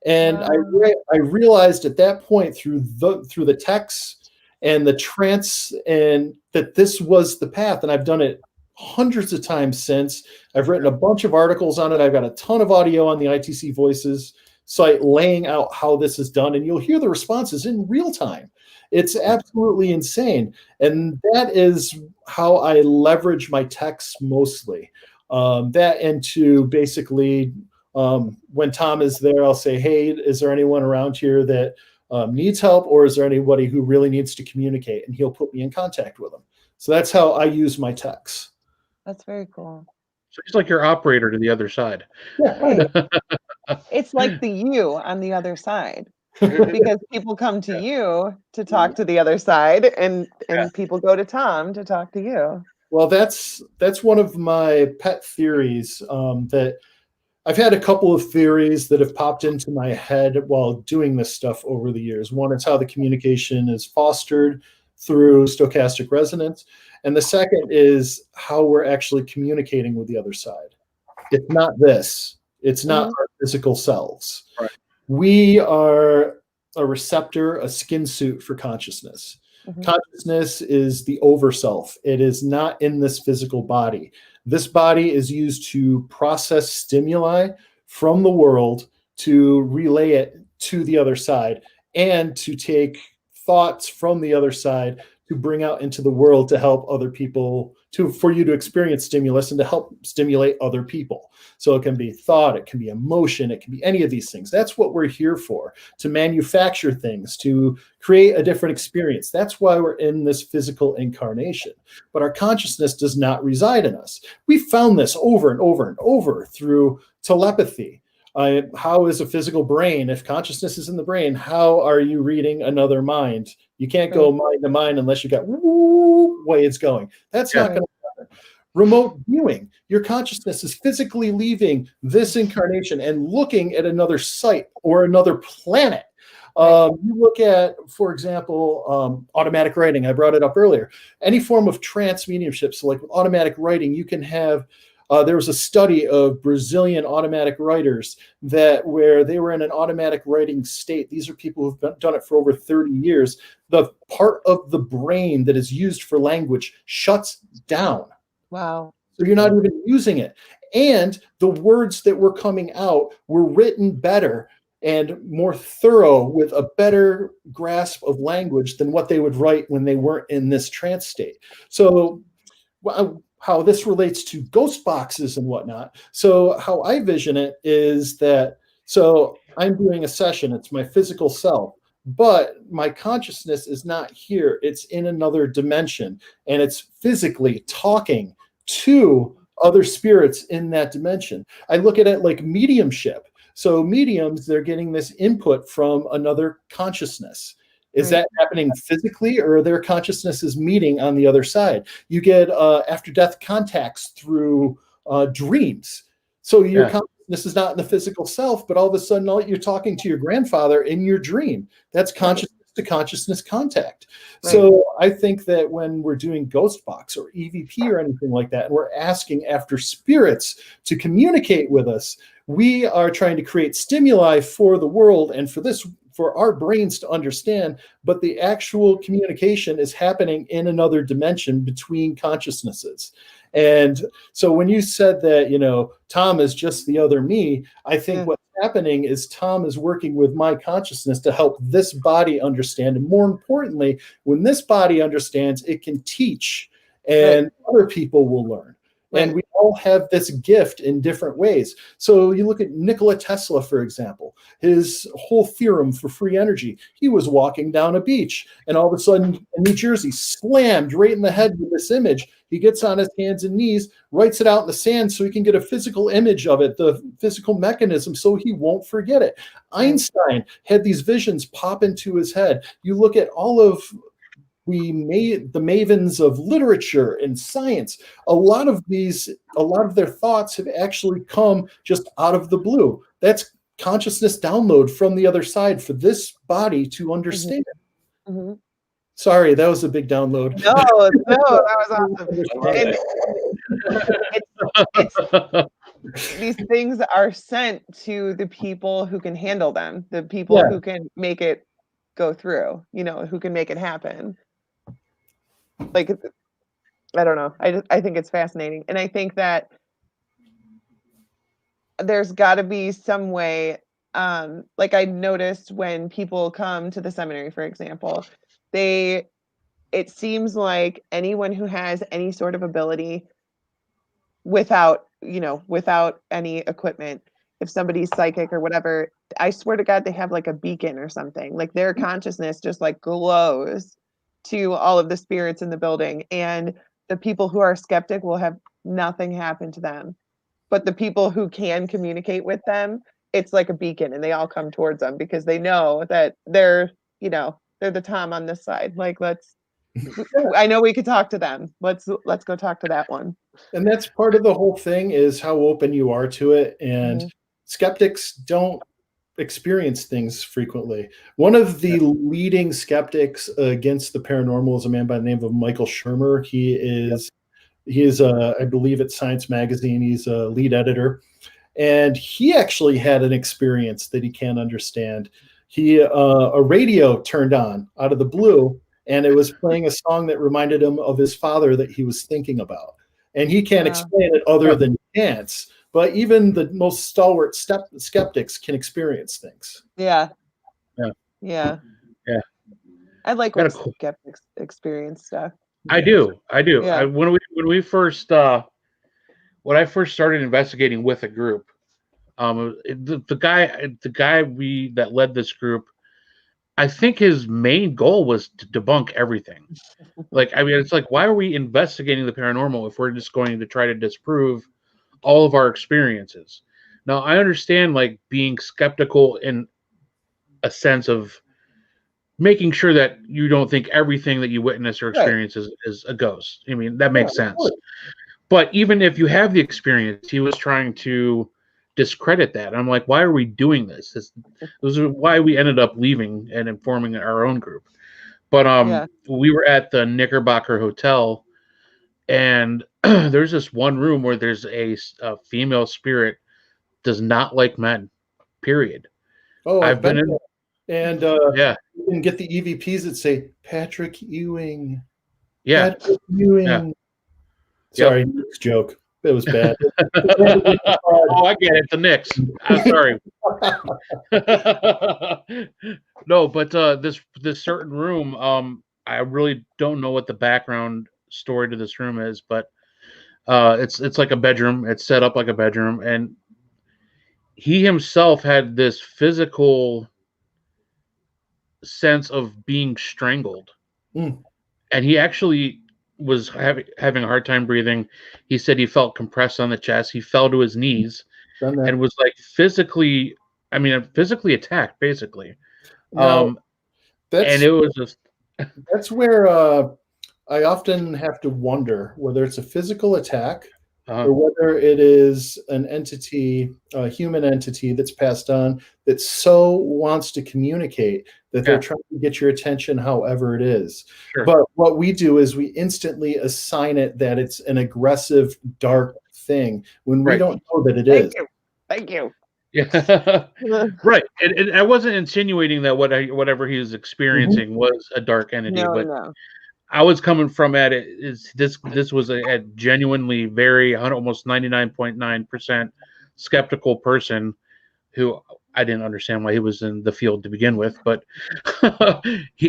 And I realized at that point through the texts and the trance, and that this was the path. And I've done it hundreds of times since. I've written a bunch of articles on it. I've got a ton of audio on the ITC Voices site laying out how this is done, and you'll hear the responses in real time. It's absolutely insane. And that is how I leverage my texts mostly. That, and to basically, when Tom is there, I'll say, hey, is there anyone around here that needs help, or is there anybody who really needs to communicate? And he'll put me in contact with them. So that's how I use my texts.
That's very cool.
So he's like your operator to the other side.
Yeah, right. It's like the you on the other side, because people come to you to talk to the other side, and people go to Tom to talk to you.
Well, that's one of my pet theories, that I've had a couple of theories that have popped into my head while doing this stuff over the years. One is how the communication is fostered through stochastic resonance. And the second is how we're actually communicating with the other side. It's not this. It's not our physical selves.
Right.
We are a receptor, a skin suit for consciousness. Consciousness is the overself. It is not in this physical body. This body is used to process stimuli from the world, to relay it to the other side, and to take thoughts from the other side to bring out into the world to help other people, for you to experience stimulus and to help stimulate other people. So it can be thought, it can be emotion, it can be any of these things. That's what we're here for, to manufacture things, to create a different experience. That's why we're in this physical incarnation. But our consciousness does not reside in us. We found this over and over and over through telepathy. How is a physical brain? If consciousness is in the brain, how are you reading another mind? You can't go mind to mind unless you got way it's going. That's not going to happen. Remote viewing. Your consciousness is physically leaving this incarnation and looking at another site or another planet. You look at, for example, automatic writing. I brought it up earlier. Any form of trance mediumship. So like with automatic writing, you can have there was a study of Brazilian automatic writers where they were in an automatic writing state. These are people who've done it for over 30 years. The part of the brain that is used for language shuts down.
Wow.
So you're not even using it. And the words that were coming out were written better and more thorough, with a better grasp of language than what they would write when they weren't in this trance state. So how this relates to ghost boxes and whatnot. So how I vision it is that, so I'm doing a session, it's my physical self, but my consciousness is not here. It's in another dimension, and it's physically talking to other spirits in that dimension. I look at it like mediumship. So mediums, they're getting this input from another consciousness. Is that happening physically, or their consciousness is meeting on the other side? You get after-death contacts through dreams. So your consciousness is not in the physical self, but all of a sudden you're talking to your grandfather in your dream. That's consciousness to consciousness contact. Right. So I think that when we're doing Ghost Box or EVP or anything like that, and we're asking after spirits to communicate with us, we are trying to create stimuli for the world and for our brains to understand, but the actual communication is happening in another dimension between consciousnesses. And so when you said that, Tom is just the other me, I think what's happening is Tom is working with my consciousness to help this body understand. And more importantly, when this body understands, it can teach and other people will learn. And we all have this gift in different ways. So you look at Nikola Tesla, for example, his whole theorem for free energy. He was walking down a beach, and all of a sudden in New Jersey, slammed right in the head with this image. He gets on his hands and knees, writes it out in the sand so he can get a physical image of it, the physical mechanism, so he won't forget it. Einstein had these visions pop into his head. You look at all of the mavens of literature and science. A lot of their thoughts have actually come just out of the blue. That's consciousness download from the other side for this body to understand.
Mm-hmm.
Sorry, that was a big download.
No, that was awesome. These things are sent to the people who can handle them, the people who can make it go through, who can make it happen. Like, I don't know. I think it's fascinating. And I think that there's got to be some way, like I noticed when people come to the seminary, for example, it seems like anyone who has any sort of ability without any equipment, if somebody's psychic or whatever, I swear to God, they have like a beacon or something. Like their consciousness just like glows to all of the spirits in the building, and the people who are skeptic will have nothing happen to them. But the people who can communicate with them, it's like a beacon, and they all come towards them because they know that they're the Tom on this side. Like, I know we could talk to them. Let's go talk to that one.
And that's part of the whole thing, is how open you are to it. And skeptics don't experience things frequently. One of the leading skeptics against the paranormal is a man by the name of Michael Shermer. He is I believe at Science Magazine, he's a lead editor, and he actually had an experience that he can't understand. A radio turned on out of the blue, and it was playing a song that reminded him of his father that he was thinking about. And he can't explain it other than chance. But even the most stalwart skeptics can experience things.
Yeah.
Yeah.
I like when skeptics experience stuff.
I do.
Yeah.
When I first started investigating with a group, the guy that led this group, I think his main goal was to debunk everything. It's like, why are we investigating the paranormal if we're just going to try to disprove all of our experiences? Now, I understand like being skeptical in a sense of making sure that you don't think everything that you witness or experience is a ghost. I mean, that makes sense. But even if you have the experience, he was trying to discredit that. And I'm like, why are we doing this? This is why we ended up leaving and forming our own group. But we were at the Knickerbocker Hotel, and there's this one room where there's a female spirit does not like men, period.
Oh,
I've been in.
And you can get the EVPs that say Patrick Ewing.
Yeah.
Patrick Ewing. Yeah. Sorry, Nick's joke. It was bad.
Oh, I get it. The Knicks. I'm sorry. No, but this certain room, I really don't know what the background story to this room is, but it's like a bedroom. It's set up like a bedroom, and he himself had this physical sense of being strangled, and he actually was having a hard time breathing. He said he felt compressed on the chest. He fell to his knees and was like physically attacked, basically. And it was just
that's where I often have to wonder whether it's a physical attack or whether it is an entity, a human entity that's passed on that so wants to communicate that they're trying to get your attention however it is.
Sure.
But what we do is we instantly assign it that it's an aggressive, dark thing when we don't know that it is.
Thank you.
Yeah. Right. And I wasn't insinuating that whatever he was experiencing was a dark entity,
No.
I was coming from at it is this was a genuinely very almost 99.9% skeptical person who I didn't understand why he was in the field to begin with, but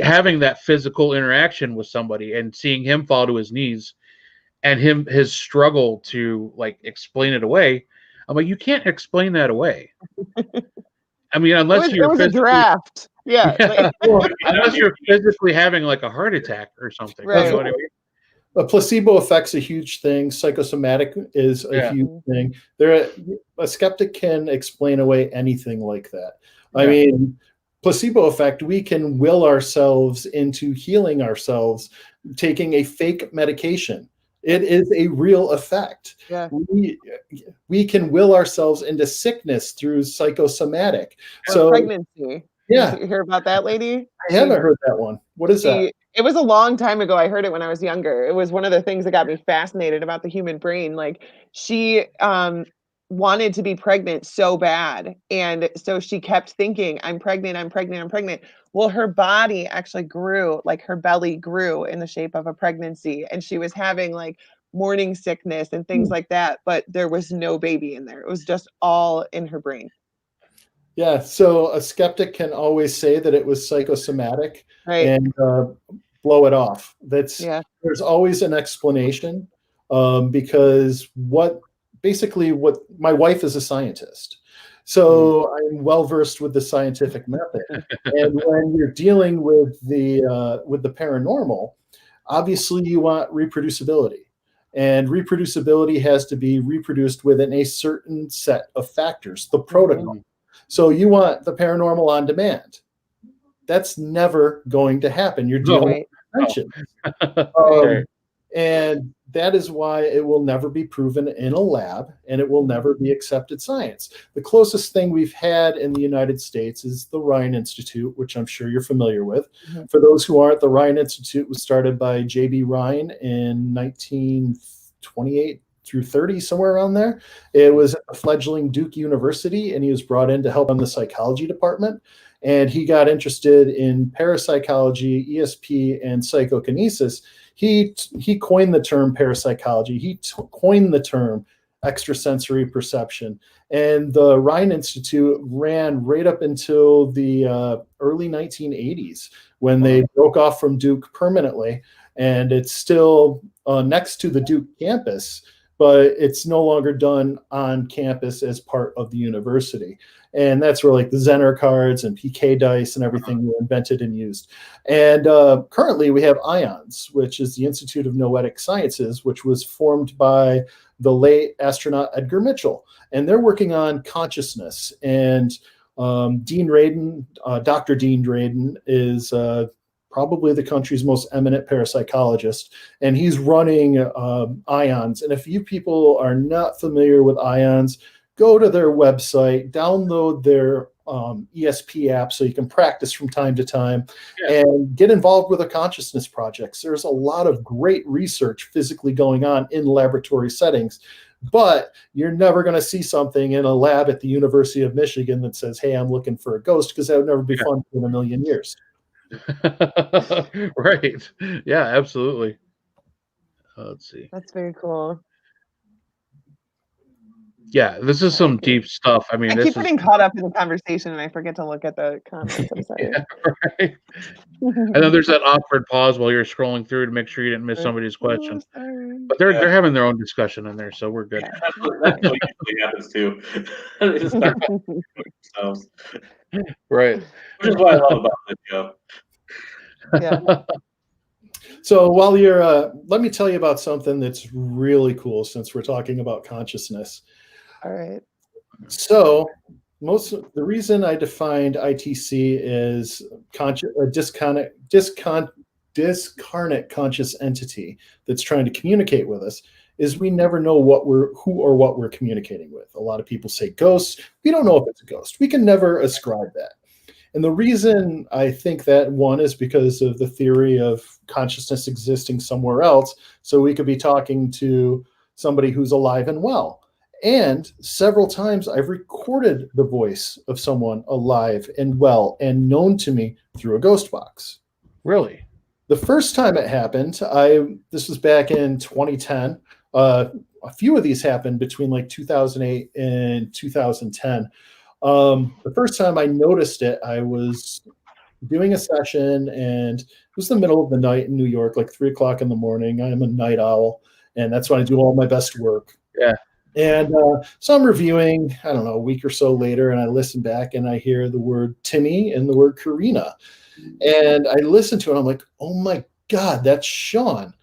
having that physical interaction with somebody and seeing him fall to his knees, and his struggle to like explain it away. I'm like, you can't explain that away. I mean, unless
it was a draft. Yeah.
Yeah, unless you're physically having like a heart attack or something.
Right.
You know what I mean?
A placebo effect's a huge thing. Psychosomatic is a huge thing. A skeptic can explain away anything like that. I mean, placebo effect, we can will ourselves into healing ourselves, taking a fake medication. It is a real effect.
Yeah.
We can will ourselves into sickness through psychosomatic.
So pregnancy.
Yeah.
Did you hear about that lady?
I haven't heard that one. What is that?
It was a long time ago. I heard it when I was younger. It was one of the things that got me fascinated about the human brain. Like she wanted to be pregnant so bad. And so she kept thinking, I'm pregnant, I'm pregnant, I'm pregnant. Well, her body actually grew, like her belly grew in the shape of a pregnancy. And she was having like morning sickness and things like that. But there was no baby in there. It was just all in her brain.
Yeah, so a skeptic can always say that it was psychosomatic and blow it off. There's always an explanation because what my wife is a scientist. So I'm well versed with the scientific method. And when you're dealing with the paranormal, obviously you want reproducibility. And reproducibility has to be reproduced within a certain set of factors, the protocol. So you want the paranormal on demand. That's never going to happen. You're dealing with tension. And that is why it will never be proven in a lab, and it will never be accepted science. The closest thing we've had in the United States is the Ryan Institute, which I'm sure you're familiar with. For those who aren't, the Ryan Institute was started by J.B. Ryan in 1928 through 30, somewhere around there. It was at the fledgling Duke University, and he was brought in to help on the psychology department. And he got interested in parapsychology, ESP, and psychokinesis. He coined the term parapsychology. He coined the term extrasensory perception. And the Ryan Institute ran right up until the early 1980s when they broke off from Duke permanently. And it's still next to the Duke campus, but it's no longer done on campus as part of the university. And that's where like the Zener cards and PK dice and everything were invented and used. And currently we have IONS, which is the Institute of Noetic Sciences, which was formed by the late astronaut Edgar Mitchell. And they're working on consciousness. And Dean Radin, Dr. Dean Radin is probably the country's most eminent parapsychologist, and he's running IONS. And if you people are not familiar with IONS, go to their website, download their ESP app so you can practice from time to time, and get involved with the consciousness projects. There's a lot of great research physically going on in laboratory settings, but you're never going to see something in a lab at the University of Michigan that says, hey, I'm looking for a ghost, because that would never be fun in a million years.
Right. Yeah, absolutely. Let's see.
That's very cool.
Yeah, this is some deep stuff. I mean,
I keep getting caught up in the conversation and I forget to look at the comments. I'm sorry.
Right. And then there's that awkward pause while you're scrolling through to make sure you didn't miss somebody's question. But they're having their own discussion in there, so we're good.
That's what usually happens too. They just start themselves.
Right.
Which is what I love about this show.
Yeah.
So while you're, let me tell you about something that's really cool since we're talking about consciousness.
All right.
So the reason I defined ITC as discarnate conscious entity that's trying to communicate with us is we never know who or what we're communicating with. A lot of people say ghosts. We don't know if it's a ghost. We can never ascribe that. And the reason I think that, one, is because of the theory of consciousness existing somewhere else. So we could be talking to somebody who's alive and well. And several times I've recorded the voice of someone alive and well and known to me through a ghost box.
Really?
The first time it happened, this was back in 2010. A few of these happened between like 2008 and 2010. The first time I noticed it, I was doing a session, and it was the middle of the night in New York, like 3 o'clock in the morning. I'm a night owl. and that's when I do all my best work.
Yeah.
And so I'm reviewing, I don't know, a week or so later, and I listen back and I hear the word Timmy and the word Karina. And I listen to it, and I'm like, oh my God, that's Sean.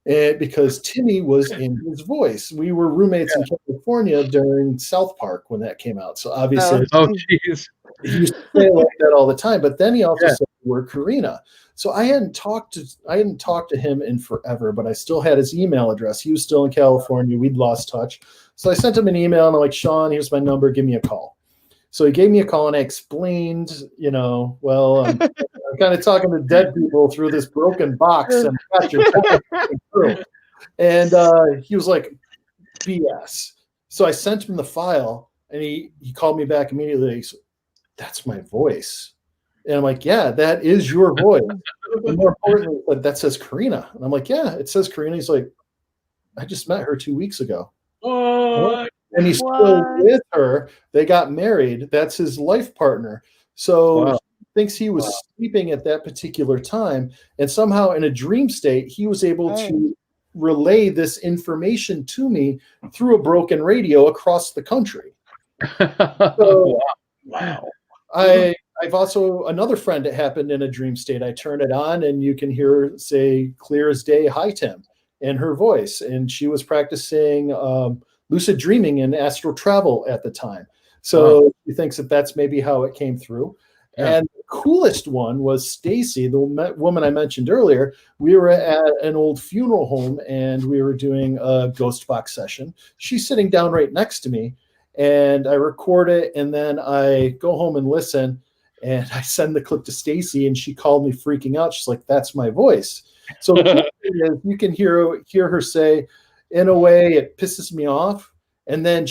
Because Timmy was in his voice. We were roommates in California during South Park when that came out. So obviously,
jeez,
he used to say like that all the time. But then he also said the word Karina. So I hadn't talked to him in forever, but I still had his email address. He was still in California. We'd lost touch. So I sent him an email, and I'm like, Sean, here's my number. Give me a call. So he gave me a call, and I explained, well, I'm kind of talking to dead people through this broken box, and got your through. And he was like, BS. So I sent him the file, and he called me back immediately. He said, that's my voice. And I'm like, yeah, that is your voice. And more importantly, that says Karina. And I'm like, yeah, it says Karina. He's like, I just met her 2 weeks ago.
What?
And he's still with her. They got married. That's his life partner. So he thinks he was sleeping at that particular time. And somehow in a dream state, he was able to relay this information to me through a broken radio across the country. So,
wow.
I've also another friend that happened in a dream state. I turn it on and you can hear her say clear as day, hi, Tim, in her voice. And she was practicing lucid dreaming and astral travel at the time. So he thinks that that's maybe how it came through. Yeah. And the coolest one was Stacy, the woman I mentioned earlier. We were at an old funeral home and we were doing a ghost box session. She's sitting down right next to me and I record it and then I go home and listen and I send the clip to Stacy and she called me freaking out. She's like, that's my voice. So the cool thing is you can hear her say, in a way, it pisses me off. And then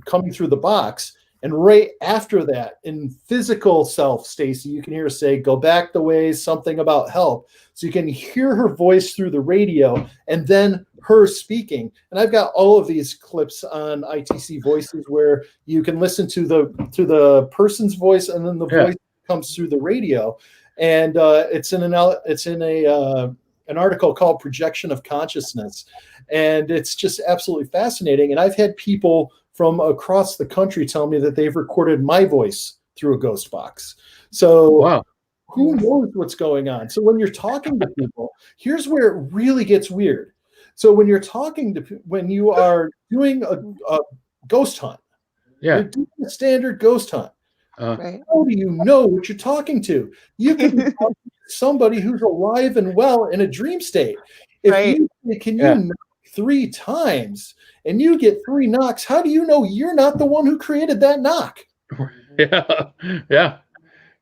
coming through the box. And right after that, in physical self, Stacy, you can hear her say, go back the ways, something about help. So you can hear her voice through the radio and then her speaking. And I've got all of these clips on ITC Voices where you can listen to the person's voice and then the voice comes through the radio. And it's in an article called Projection of Consciousness. And it's just absolutely fascinating. And I've had people from across the country tell me that they've recorded my voice through a ghost box. So who knows what's going on? So when you're talking to people, here's where it really gets weird. So when you are doing a ghost hunt, you're doing a standard ghost hunt. How do you know what you're talking to? You can be talking to somebody who's alive and well in a dream state. If you knock 3 times and you get 3 knocks, how do you know you're not the one who created that knock?
Yeah.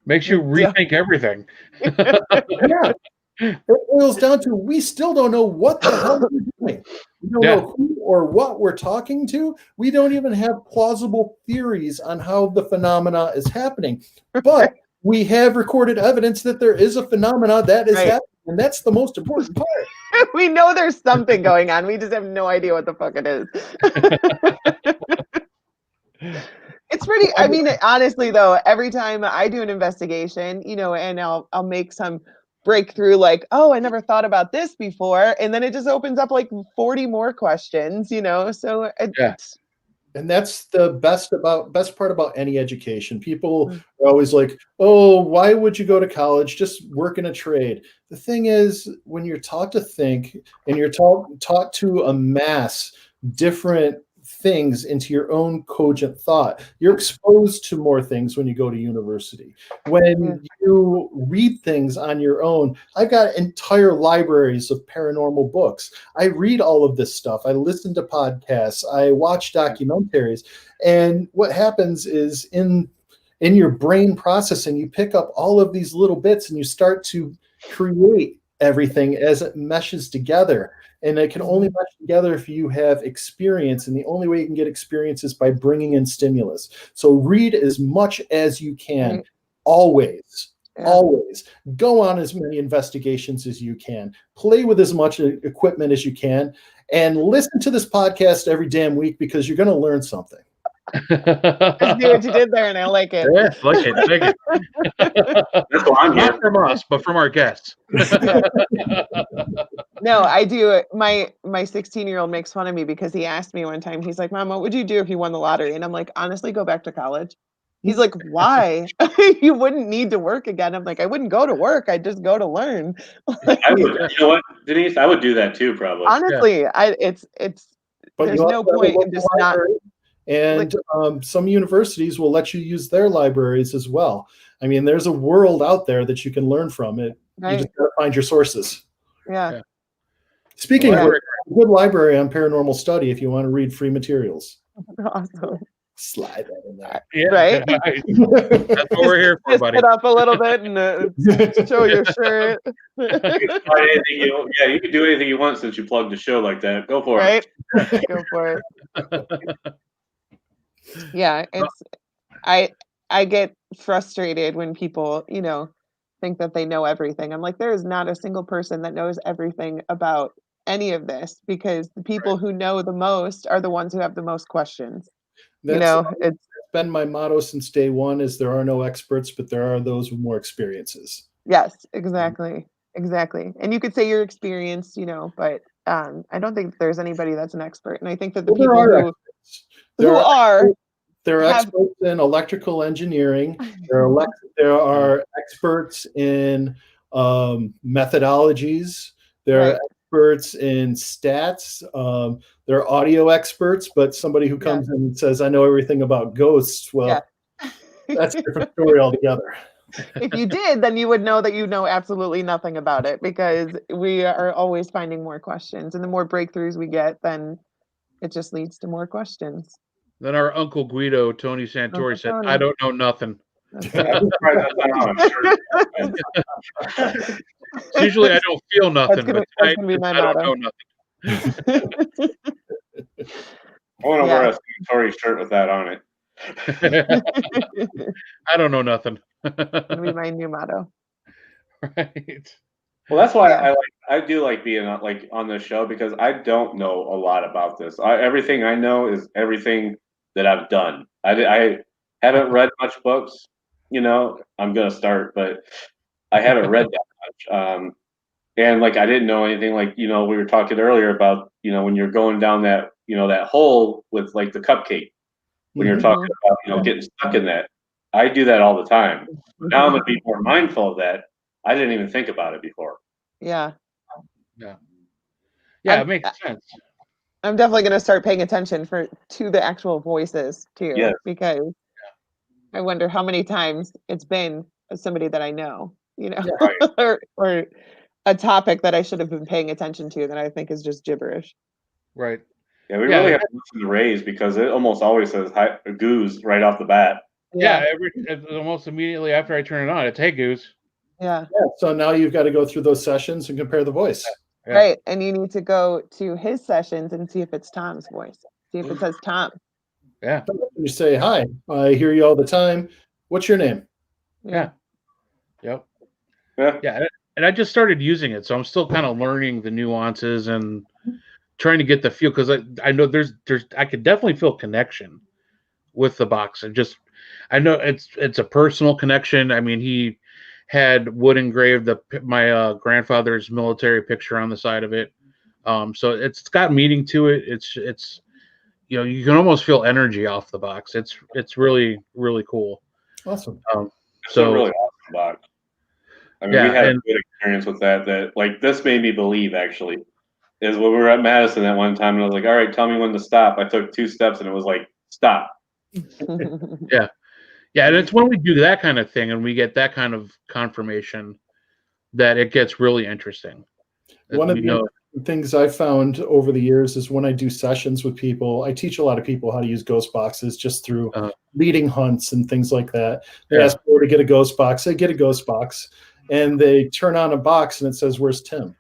Makes you rethink everything.
It boils down to we still don't know what the hell we're doing. We don't know who or what we're talking to. We don't even have plausible theories on how the phenomena is happening. But we have recorded evidence that there is a phenomena that is happening, and that's the most important part.
We know there's something going on. We just have no idea what the fuck it is. It's pretty, I mean, honestly though, every time I do an investigation, and I'll make some breakthrough like, oh, I never thought about this before. And then it just opens up like 40 more questions, so
And that's the best part about any education. People are always like, oh, why would you go to college? Just work in a trade. The thing is, when you're taught to think and you're taught to amass different things into your own cogent thought, you're exposed to more things when you go to university. When you read things on your own, I've got entire libraries of paranormal books. I read all of this stuff. I listen to podcasts. I watch documentaries. And what happens is in your brain processing, you pick up all of these little bits and you start to create everything as it meshes together. And it can only mesh together if you have experience. And the only way you can get experience is by bringing in stimulus. So read as much as you can. Always. Always. Go on as many investigations as you can. Play with as much equipment as you can. And listen to this podcast every damn week because you're going to learn something.
I see what you did there, and I like it.
Yeah, like it.
That's why I'm here.
Not from us, but from our guests.
No, I do. My 16-year-old makes fun of me because he asked me one time. He's like, "Mom, what would you do if you won the lottery?" And I'm like, "Honestly, go back to college." He's like, "Why? You wouldn't need to work again." I'm like, "I wouldn't go to work. I'd just go to learn."
I would, you know what, Denise, I would do that too, probably.
Honestly, it's
But
there's
you
no
also have a
point in
local
just not
library, and some universities will let you use their libraries as well. I mean, there's a world out there that you can learn from. You
right.
just gotta find your sources.
Yeah.
Speaking of
Yeah.
which, a good library on paranormal study if you want to read free materials.
Awesome.
Slide that in there.
Yeah,
Right?
that's what we're here for,
Just
buddy.
sit up a little bit and show your shirt.
You can find anything you can do anything you want since you plugged the show like that. Go for
Right?
it.
Go for it. Yeah, it's I get frustrated when people, think that they know everything. I'm like, there is not a single person that knows everything about any of this, because the people who know the most are the ones who have the most questions.
That's
It's
been my motto since day one: is there are no experts, but there are those with more experiences.
yes, exactly. Exactly. And you could say you're experienced, but I don't think there's anybody that's an expert. And I think that the
Well, there
people
are
who
experts. There
are
There are
have
experts in electrical engineering. There are experts in methodologies. There
right.
are experts in stats. There are audio experts, but somebody who comes in and says, "I know everything about ghosts," well, that's a different story altogether.
If you did, then you would know that you know absolutely nothing about it, because we are always finding more questions. And the more breakthroughs we get, then it just leads to more questions.
Then our Uncle Guido, Tony Santori,
Uncle
said,
Tony.
"I don't know nothing."
That's
I'm
right.
surprised that's not on a shirt.
Usually I don't feel nothing, but
That's
tonight
gonna be my
I don't
motto.
know nothing.
I want to wear
Yeah.
a Tory shirt with that on it.
I don't know nothing.
Gonna be my new motto.
Right.
Well, that's why
Yeah.
I do like being on this show, because I don't know a lot about this. Everything I know is everything that I've done. I haven't read much books. I'm gonna start, but I haven't read that much. And I didn't know anything. We were talking earlier about when you're going down that hole with the cupcake. When you're talking about getting stuck in that, I do that all the time. Now I'm gonna be more mindful of that. I didn't even think about it before.
Yeah.
Yeah. Yeah, it
I'm
makes sense.
I'm definitely gonna start paying attention to the actual voices too,
Yes.
because I wonder how many times it's been somebody that I know,
Right.
or a topic that I should have been paying attention to that I think is just gibberish.
Right.
Yeah, we
Yeah,
really have to listen to Ray's, because it almost always says hi, goose right off the bat.
Yeah, almost immediately after I turn it on, it's, "Hey, Goose."
Yeah.
Yeah, so now you've got to go through those sessions and compare the voice.
Yeah.
Right. And you need to go to his sessions and see if it's Tom's voice. See if it says Tom.
Yeah.
You say, "Hi, I hear you all the time. What's your name?"
Yeah. Yep.
Yeah.
Yeah, and I just started using it, so I'm still kind of learning the nuances and trying to get the feel, because I know there's I could definitely feel connection with the box, and I know it's a personal connection. I mean, he had wood engraved my grandfather's military picture on the side of it, so it's got meaning to it. It's you can almost feel energy off the box. It's really really cool.
Awesome.
It's a really awesome box. I mean, we had a good experience with that. This made me believe, actually, is when we were at Madison that one time, and I was like, "All right, tell me when to stop." I took 2 steps, and it was like, "Stop."
Yeah. Yeah, and it's when we do that kind of thing and we get that kind of confirmation that it gets really interesting.
One of the things I've found over the years is when I do sessions with people, I teach a lot of people how to use ghost boxes just through leading hunts and things like that. They ask for to get a ghost box. They get a ghost box, and they turn on a box, and it says, "Where's Tim?"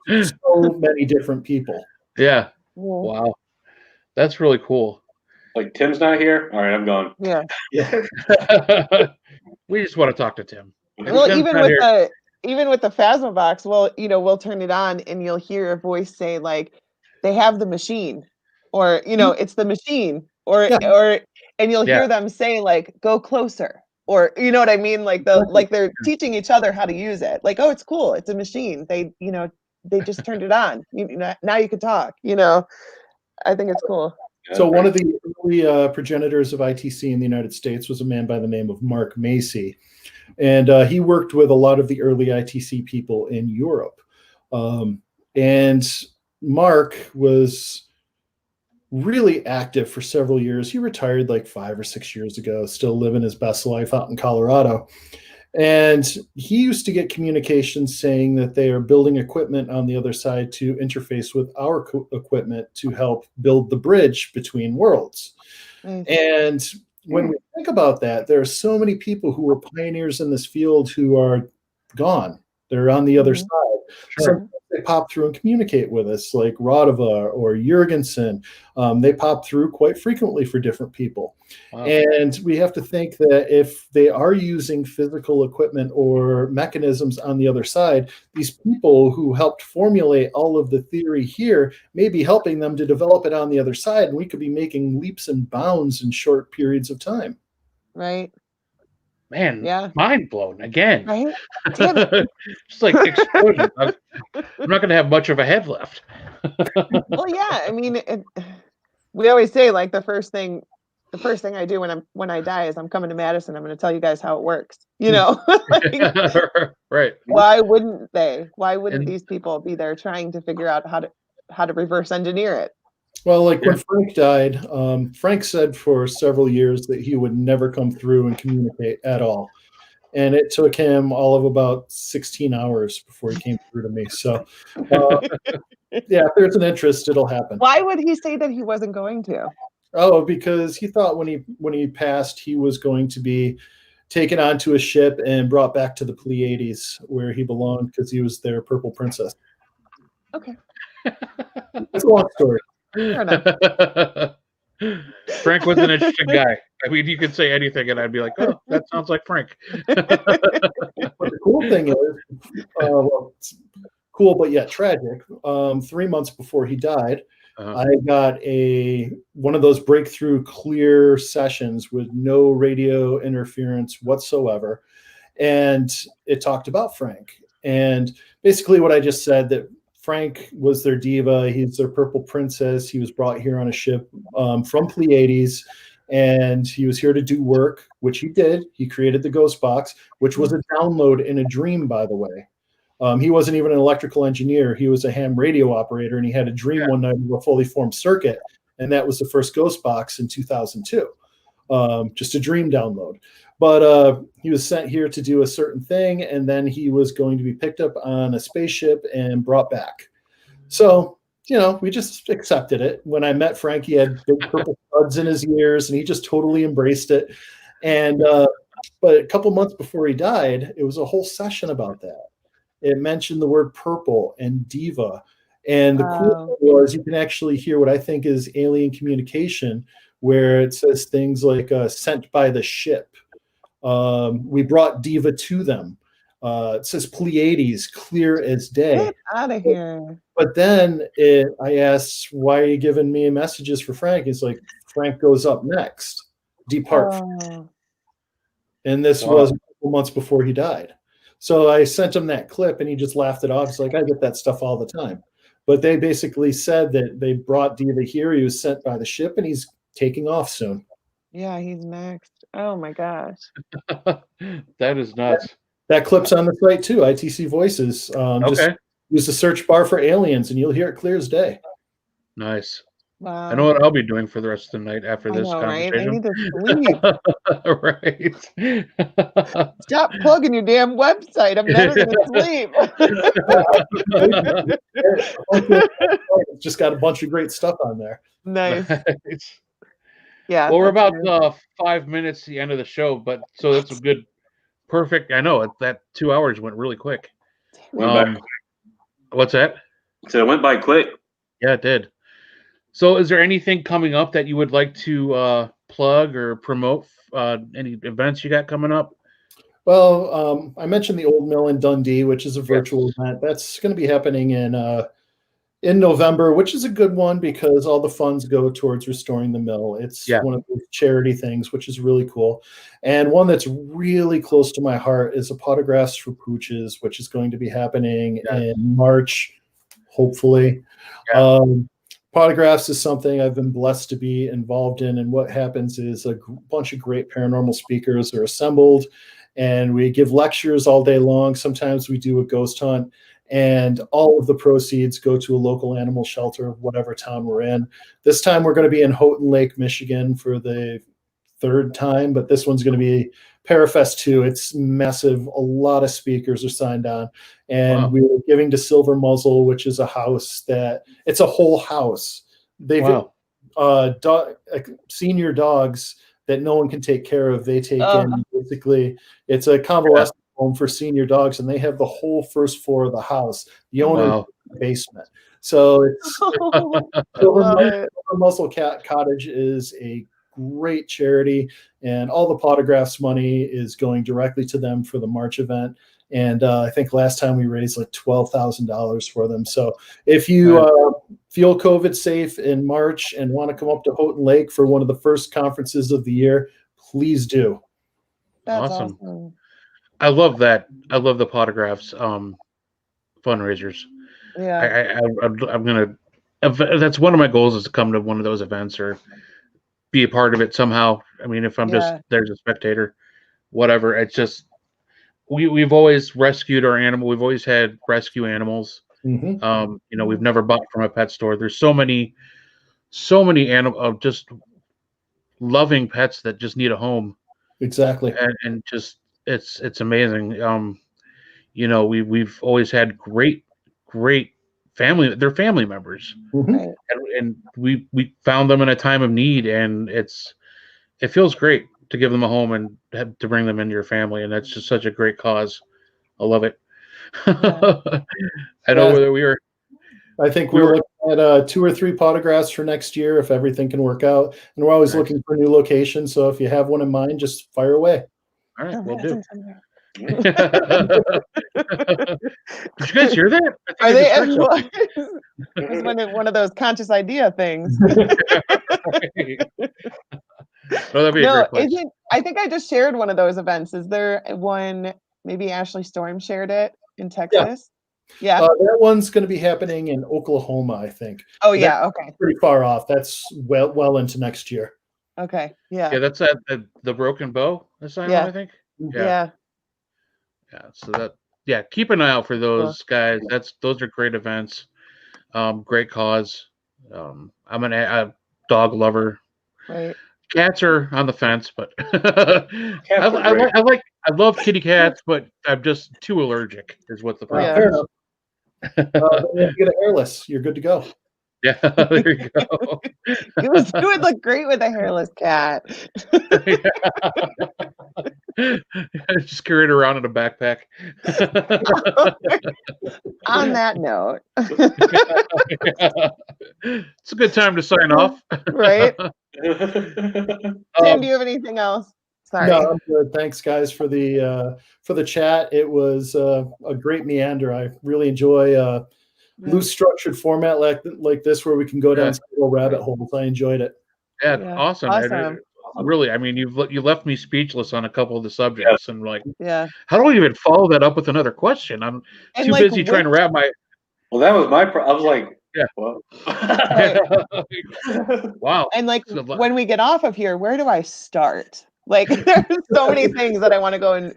So many different people.
Yeah. Wow. That's really cool.
Like, Tim's not here? All right, I'm gone.
Yeah.
We just want to talk to Tim.
Well, even with the Phasma box, we'll turn it on and you'll hear a voice say, like, "They have the machine," or it's the machine, and you'll hear them say, like, "Go closer," or you know what I mean? Like they're teaching each other how to use it. Like, oh, it's cool. It's a machine. They just turned it on. Now you can talk. I think it's cool.
So one of the early progenitors of ITC in the United States was a man by the name of Mark Macy. And he worked with a lot of the early ITC people in Europe. And Mark was really active for several years. He retired like 5 or 6 years ago, still living his best life out in Colorado. And he used to get communications saying that they are building equipment on the other side to interface with our equipment to help build the bridge between worlds. And when we think about that, there are so many people who were pioneers in this field who are gone. They're on the other side. Sometimes they pop through and communicate with us, like Radova or Jurgensen. They pop through quite frequently for different people. Wow. And we have to think that if they are using physical equipment or mechanisms on the other side, these people who helped formulate all of the theory here may be helping them to develop it on the other side. And we could be making leaps and bounds in short periods of time.
Right.
Man, mind blown again.
Right? Damn it.
Just like explosion. I'm not going to have much of a head left.
Well, yeah. I mean, we always say like the first thing I do when I die is I'm coming to Madison. I'm going to tell you guys how it works. Like,
right?
Why wouldn't they? Why wouldn't these people be there trying to figure out how to reverse engineer it?
Well, like when Frank died, Frank said for several years that he would never come through and communicate at all. And it took him all of about 16 hours before he came through to me. So, if there's an interest, it'll happen.
Why would he say that he wasn't going to?
Oh, because he thought when he passed, he was going to be taken onto a ship and brought back to the Pleiades where he belonged because he was their purple princess.
Okay.
It's a long story.
Frank was an interesting guy. I mean, you could say anything, and I'd be like, "Oh, that sounds like Frank."
But the cool thing is, it's cool but yet tragic. 3 months before he died, I got one of those breakthrough clear sessions with no radio interference whatsoever, and it talked about Frank. And basically, what I just said, that Frank was their diva. He's their purple princess. He was brought here on a ship from Pleiades, and he was here to do work, which he did. He created the Ghost Box, which was a download in a dream, by the way. He wasn't even an electrical engineer. He was a ham radio operator, and he had a dream one night of a fully formed circuit, and that was the first Ghost Box in 2002. Just a dream download. But he was sent here to do a certain thing, and then he was going to be picked up on a spaceship and brought back. So, we just accepted it. When I met Frank, he had big purple studs in his ears, and he just totally embraced it. And but a couple months before he died, it was a whole session about that. It mentioned the word purple and diva. And the cool thing was you can actually hear what I think is alien communication, where it says things like sent by the ship. We brought diva to them. It says Pleiades, clear as day.
Get out of here.
But then I asked, why are you giving me messages for Frank? It's like, Frank goes up next. Depart. And this was a couple months before he died. So I sent him that clip, and he just laughed it off. He's like, I get that stuff all the time. But they basically said that they brought diva here. He was sent by the ship, and he's taking off soon.
Yeah, he's next. Oh my gosh.
That is nuts.
That clip's on the site too, ITC Voices. Just use the search bar for aliens, and you'll hear it clear as day.
Nice.
Wow.
I know what I'll be doing for the rest of the night after this conversation.
Right? I need to sleep. Stop plugging your damn website. I'm never going to
sleep. It's just got a bunch of great stuff on there.
Nice. Yeah.
Well, we're about 5 minutes to the end of the show, but so that's a good, perfect. I know that 2 hours went really quick. What's that?
So it went by quick.
Yeah, it did. So is there anything coming up that you would like to plug or promote? Any events you got coming up?
Well, I mentioned the Old Mill in Dundee, which is a virtual event. That's going to be happening in in November, which is a good one because all the funds go towards restoring the mill. It's one of those charity things, which is really cool. And one that's really close to my heart is a Potographs for Pooches, which is going to be happening in March, hopefully. Potographs is something I've been blessed to be involved in. And what happens is a bunch of great paranormal speakers are assembled, and we give lectures all day long. Sometimes we do a ghost hunt. And all of the proceeds go to a local animal shelter of whatever town we're in. This time we're going to be in Houghton Lake, Michigan for the third time, but this one's going to be Parafest 2. It's massive. A lot of speakers are signed on. And we were giving to Silver Muzzle, which is a house that it's a whole house. They've senior dogs that no one can take care of. They take in basically, it's a convalescent home for senior dogs, and they have the whole first floor of the house. The owner's basement. So it's Silver Muzzle Cottage is a great charity, and all the Potographs money is going directly to them for the March event. And I think last time we raised like $12,000 for them. So if you feel COVID safe in March and want to come up to Houghton Lake for one of the first conferences of the year, please do.
That's awesome.
I love that. I love the Potographs fundraisers.
Yeah,
I'm gonna. That's one of my goals, is to come to one of those events or be a part of it somehow. I mean, if I'm just there's a spectator, whatever. It's just we've always rescued our animal. We've always had rescue animals. You know, we've never bought from a pet store. There's so many animal just loving pets that just need a home.
Exactly.
And just it's amazing. You know, we've always had great family. They're family members, and we found them in a time of need, and it feels great to give them a home and to bring them into your family, and that's just such a great cause. I love it. I know whether we were.
I think we're looking at 2 or 3 Potographs for next year if everything can work out, and we're always looking for new locations. So if you have one in mind, just fire away.
All right, we'll do. Did you guys hear that?
Are they? It was one of those conscious idea things.
Oh, that'd be a great place.
I think I just shared one of those events. Is there one? Maybe Ashley Storm shared it in Texas. Yeah.
That one's going to be happening in Oklahoma, I think.
Oh yeah. Okay.
Pretty far off. That's well into next year.
Okay. Yeah.
Yeah, that's at the Broken Bow Asylum, I think.
Yeah.
So keep an eye out for those guys. Those are great events. Great cause. I'm a dog lover.
Right.
Cats are on the fence, but I love kitty cats, but I'm just too allergic. Is what the problem is.
You get a hairless. You're good to go.
Yeah, there you go.
You would look great with a hairless cat.
Just carry it around in a backpack.
On that note,
it's a good time to sign off.
Right? Tim, do you have anything else? Sorry.
No, I'm good. Thanks, guys, for the chat. It was a great meander. I really enjoy loose structured format like this, where we can go down several rabbit holes. I enjoyed it.
Yeah, awesome. Really, I mean, you left me speechless on a couple of the subjects, and like, how do I even follow that up with another question? I'm too busy trying to wrap my.
Well, that was my. I was like,
well. Wow.
And like, when we get off of here, where do I start? Like, there's so many things that I want to go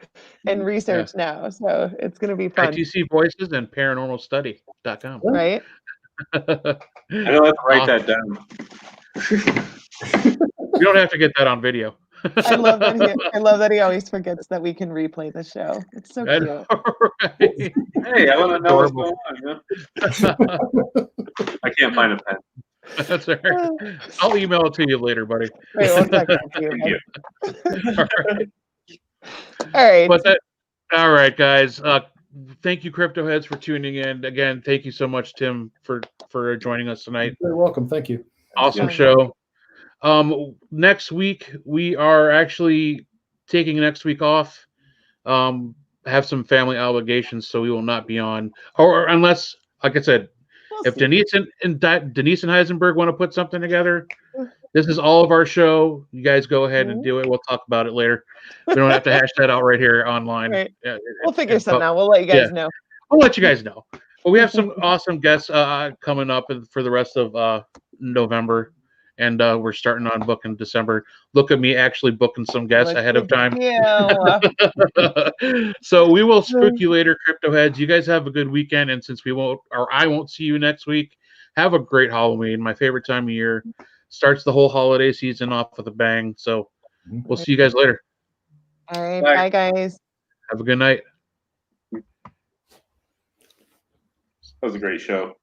and research now. So it's going to be fun.
ITC Voices and ParanormalStudy.com.
Right.
I don't have to write that down.
You don't have to get that on video.
I love that he always forgets that we can replay the show. It's so cute.
Right?
Hey, I want to know what's going on. I can't find a pen.
That's all right. I'll email it to you later, buddy.
Right, we'll talk to you. All right.
All right, guys. Thank you, Crypto Heads, for tuning in. Again, thank you so much, Tim, for joining us tonight.
You're welcome. Thank you.
Awesome show. Next week we are actually taking next week off. Have some family obligations, so we will not be on, or unless, like I said, If Denise and Heisenberg want to put something together, this is all of our show. You guys go ahead and do it. We'll talk about it later. We don't have to hash that out right here online.
Right. We'll figure something out. We'll let you guys know.
I'll let you guys know. But we have some awesome guests coming up for the rest of November, and we're starting on booking December. Look at me actually booking some guests ahead of time. So we will spook you later, crypto heads. You guys have a good weekend, and since I won't see you next week, have a great Halloween. My favorite time of year. Starts the whole holiday season off with a bang. So we'll see you guys later.
All right, bye guys.
Have a good night.
That was a great show.